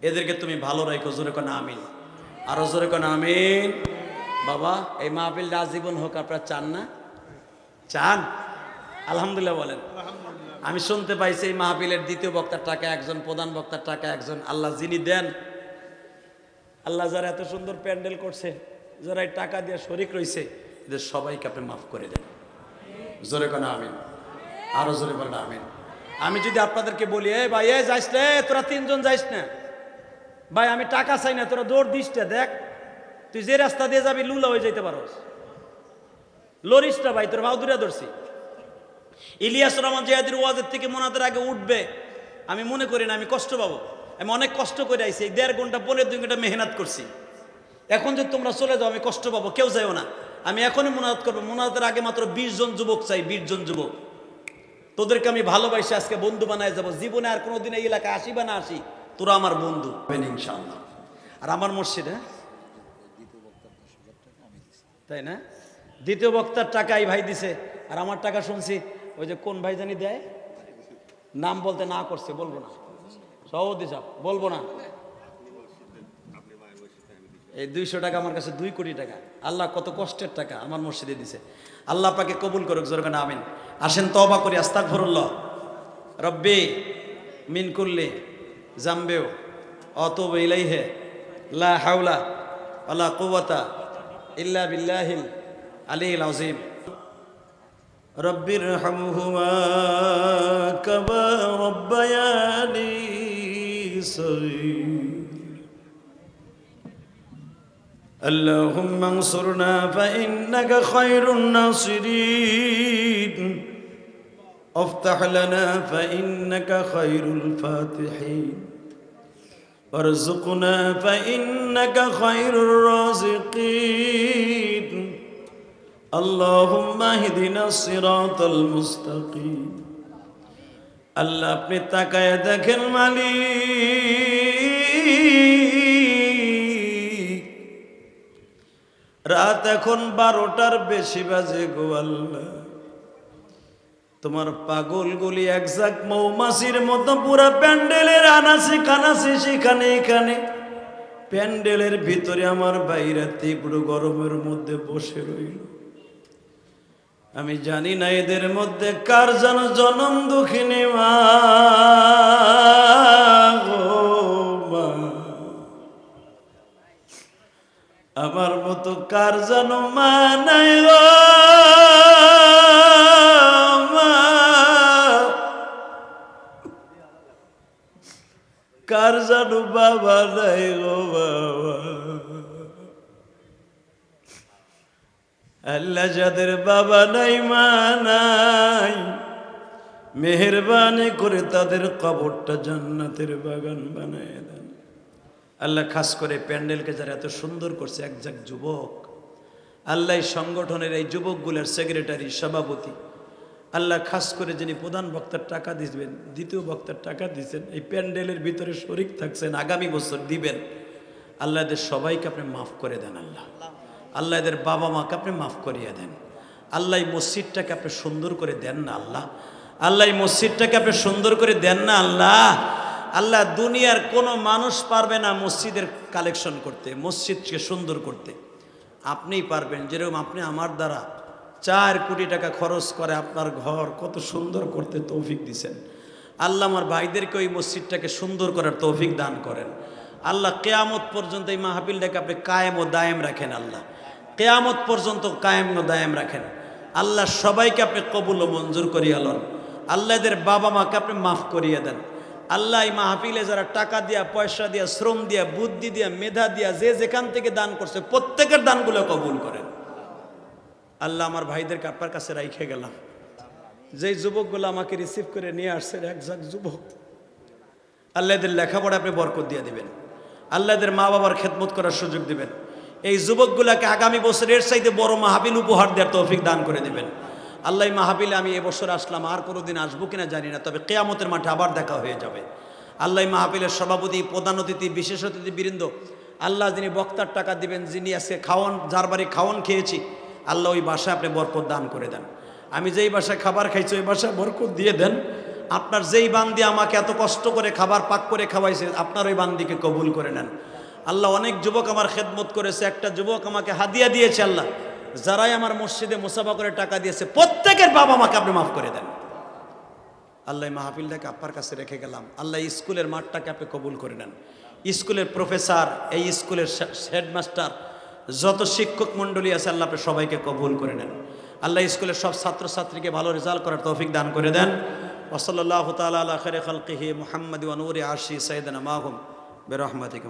এদেরকে তুমি ভালো রাখো। জোরে কোন আমিন, আরো জোরে কোন আমিন। বাবা এই মাহফিলটা আজীবন হোক, আপনারা চান না? চান? আলহামদুলিল্লাহ বলেন। আমি শুনতে পাইছি এই মাহফিলের দ্বিতীয় বক্তার টাকা একজন, প্রধান বক্তার টাকা একজন। আল্লাহ যিনি দেন, আল্লাহ যারা এত সুন্দর প্যান্ডেল করছে, যারা এই টাকা দিয়ে শরিক রয়েছে, এদের সবাইকে আপনি মাফ করে দেন। জোরে কেন আমিন, আরো জোরে বলেন আমিন। আমি যদি আপনাদেরকে বলি, এ ভাই, এ যাইস না, তোরা তিনজন যাইস না ভাই, আমি টাকা চাই না, তোরা দৌড় দিস না, দেখ তুই যে রাস্তা দিয়ে যাবি লুলা হয়ে যেতে পারোস, লরিসটা ভাই তোর বাউদুরা ধরছি। ইলিয়াস রহমান জিহাদির ওয়াজের থেকে মোনাদের আগে উঠবে আমি মনে করি না আমি কষ্ট পাবো। আমি অনেক কষ্ট করে আইছি, 1.5 ঘন্টা 2 ঘন্টা মেহনত করছি। এখন যদি তোমরা চলে যাও আমি কষ্ট পাবো, কেউ যাইও না। আমি এখনই মোনাজাত করবো। মোনাজাতের আগে মাত্র 20 জন যুবক চাই, 20 জন যুবক। তোদেরকে আমি ভালোবাসি, আজকে বন্ধু বানায় যাবো। জীবনে আর কোনোদিন এই এলাকায় আসি বা না আসি, তোরা আমার বন্ধু ইনশাআল্লাহ। আর আমার মসজিদ, হ্যাঁ তাই না, দ্বিতীয় বক্তার টাকা এই ভাই দিছে। আর আমার টাকা শুনছি ওই যে কোন ভাই জানি দেয়, নাম বলতে না করছে, বলবো না, সভাপতি সাহেব বলবো না। এই 200 টাকা আমার কাছে 2 কোটি টাকা। আল্লাহ কত কষ্টের টাকা আমার মসজিদে দিছে। আল্লাহ পাকে কবুল করুক, জোরে না আমিন। আসেন তওবা করি, আস্তাগফিরুল্লাহ রব্বি মিন কুল্লি জামবেও আতুবু ইলাইহি লা হাওলা ওয়ালা কুওয়াতা ইল্লা বিল্লাহিল আলিয়্যিল আযীম। রব্বির হামহুমা কামা রাব্বায়ানি সগীর। اللهم انصرنا فإنك خير الناصرين، افتح لنا فإنك خير الفاتحين، وارزقنا فإنك خير الرازقين، اللهم اهدنا الصراط المستقيم। আল্লাহ আপনি তাকায় দেখেন মালিক, রাত এখন 12টার বেশি বাজে গো আল্লাহ। তোমার পাগলগুলি একজাক মৌমাছির মতো পুরা প্যান্ডেলের আনাচে কানাচে সেখানে এখানে প্যান্ডেলের ভিতরে আমার বাইরে তীব্র গরমের মধ্যে বসে রইল। আমি জানি না এদের মধ্যে কার যেন জনম দুঃখিনী মা গো মা, আমার মতো কার যেন মা নাই গো মা, কার যেন বাবা নাই গো বাবা। আল্লাহ যাদের বাবা নাই মা নাই, মেহেরবানি করে তাদের কবরটা জান্নাতের বাগান বানায় দেন আল্লাহ। খাস করে প্যান্ডেলকে যারা এত সুন্দর করছে, একজাক যুবক, আল্লাহ সংগঠনের এই যুবকগুলোর সেক্রেটারি সভাপতি, আল্লাহ খাস করে যিনি প্রধান বক্তার টাকা দিবেন, দ্বিতীয় বক্তার টাকা দিচ্ছেন, এই প্যান্ডেলের ভিতরে শরিক থাকছেন, আগামী বছর দিবেন, আল্লাহ এদের সবাইকে আপনি মাফ করে দেন আল্লাহ। আল্লাহ এদের বাবা মাকে আপনি মাফ করিয়ে দেন আল্লাহ। এই মসজিদটাকে আপনি সুন্দর করে দেন না আল্লাহ। আল্লাহ এই মসজিদটাকে আপনি সুন্দর করে দেন না আল্লাহ। আল্লাহ দুনিয়ার কোনো মানুষ পারবে না মসজিদের কালেকশন করতে, মসজিদকে সুন্দর করতে। আপনিই পারবেন। যেরকম আপনি আমার দ্বারা 4 কোটি টাকা খরচ করে আপনার ঘর কত সুন্দর করতে তৌফিক দিছেন আল্লাহ। আমার ভাইদেরকে ওই মসজিদটাকে সুন্দর করার তৌফিক দান করেন আল্লাহ। কেয়ামত পর্যন্ত এই মাহফিলটাকে আপনি কায়েম ও দায়েম রাখেন আল্লাহ। কেয়ামত পর্যন্ত কায়েম ও দায়েম রাখেন আল্লাহ। সবাইকে আপনি কবুল ও মঞ্জুর করিয়া লন আল্লাহ। এদের বাবা মাকে আপনি মাফ করিয়ে দেন আল্লাহ। এই মাহফিলে যারা টাকা দিয়া, পয়সা দিয়া, শ্রম দিয়া, বুদ্ধি দিয়া, মেধা দিয়া, যে যেখান থেকে দান করছে প্রত্যেকের দানগুলো কবুল করেন আল্লাহ। আমার ভাইদেরকে আপনার কাছে রাইখে গেলাম। যেই যুবকগুলো আমাকে রিসিভ করে নিয়ে আসছেন, একজাক যুবক, আল্লাহ এদের লেখাপড়া আপনি বরকত দিয়ে দিবেন আল্লাহ। এদের মা বাবার খেদমত করার সুযোগ দিবেন। এই যুবকগুলাকে আগামী বছর এর চাইতে বড় মাহফিল উপহার দেওয়ার তৌফিক দান করে দিবেন আল্লাহ। এই মাহফিলে আমি এবছর আসলাম, আর কোনোদিন আসবো কিনা জানি না, তবে কিয়ামতের মাঠে আবার দেখা হয়ে যাবে আল্লাহ। এই মাহফিলের সভাপতি, প্রধান অতিথি, বিশেষ অতিথি বৃন্দ আল্লাহ, যিনি বক্তার টাকা দিবেন, যিনি আজকে খাওয়ান, যার বাড়ি খাওয়ান খেয়েছি আল্লাহ, ওই বাসায় আপনি বরকত দান করে দেন। আমি যেই বাসায় খাবার খাইছি ওই বাসায় বরকত দিয়ে দেন। আপনার যেই বান্দি আমাকে এত কষ্ট করে খাবার পাক করে খাওয়াইছে, আপনার ওই বান্দিকে কবুল করে নেন আল্লাহ। অনেক যুবক আমার খেদমত করেছে, একটা যুবক আমাকে হাদিয়া দিয়েছে আল্লাহ। যারাই আমার মসজিদে মুসাফা করে টাকা দিয়েছে প্রত্যেকের বাবা মাকে আপনি মাফ করে দেন আল্লাহ মাহফিলটাকে আপনার কাছে রেখে গেলাম। আল্লাহ স্কুলের মাঠটাকে আপনি কবুল করে নেন। স্কুলের প্রফেসর, এই স্কুলের হেডমাস্টার, যত শিক্ষক মণ্ডলী আছে আল্লাহ আপনি সবাইকে কবুল করে নেন। আল্লাহ স্কুলের সব ছাত্রছাত্রীকে ভালো রেজাল্ট করার তৌফিক দান করে দেন। ওসল্লাল্লাহু তাআলা আলা খায়রি খালকিহি মুহাম্মাদি ওয়া নূরি আরশি সাইয়্যিদিনা মাহুম বিরহমাতিকা।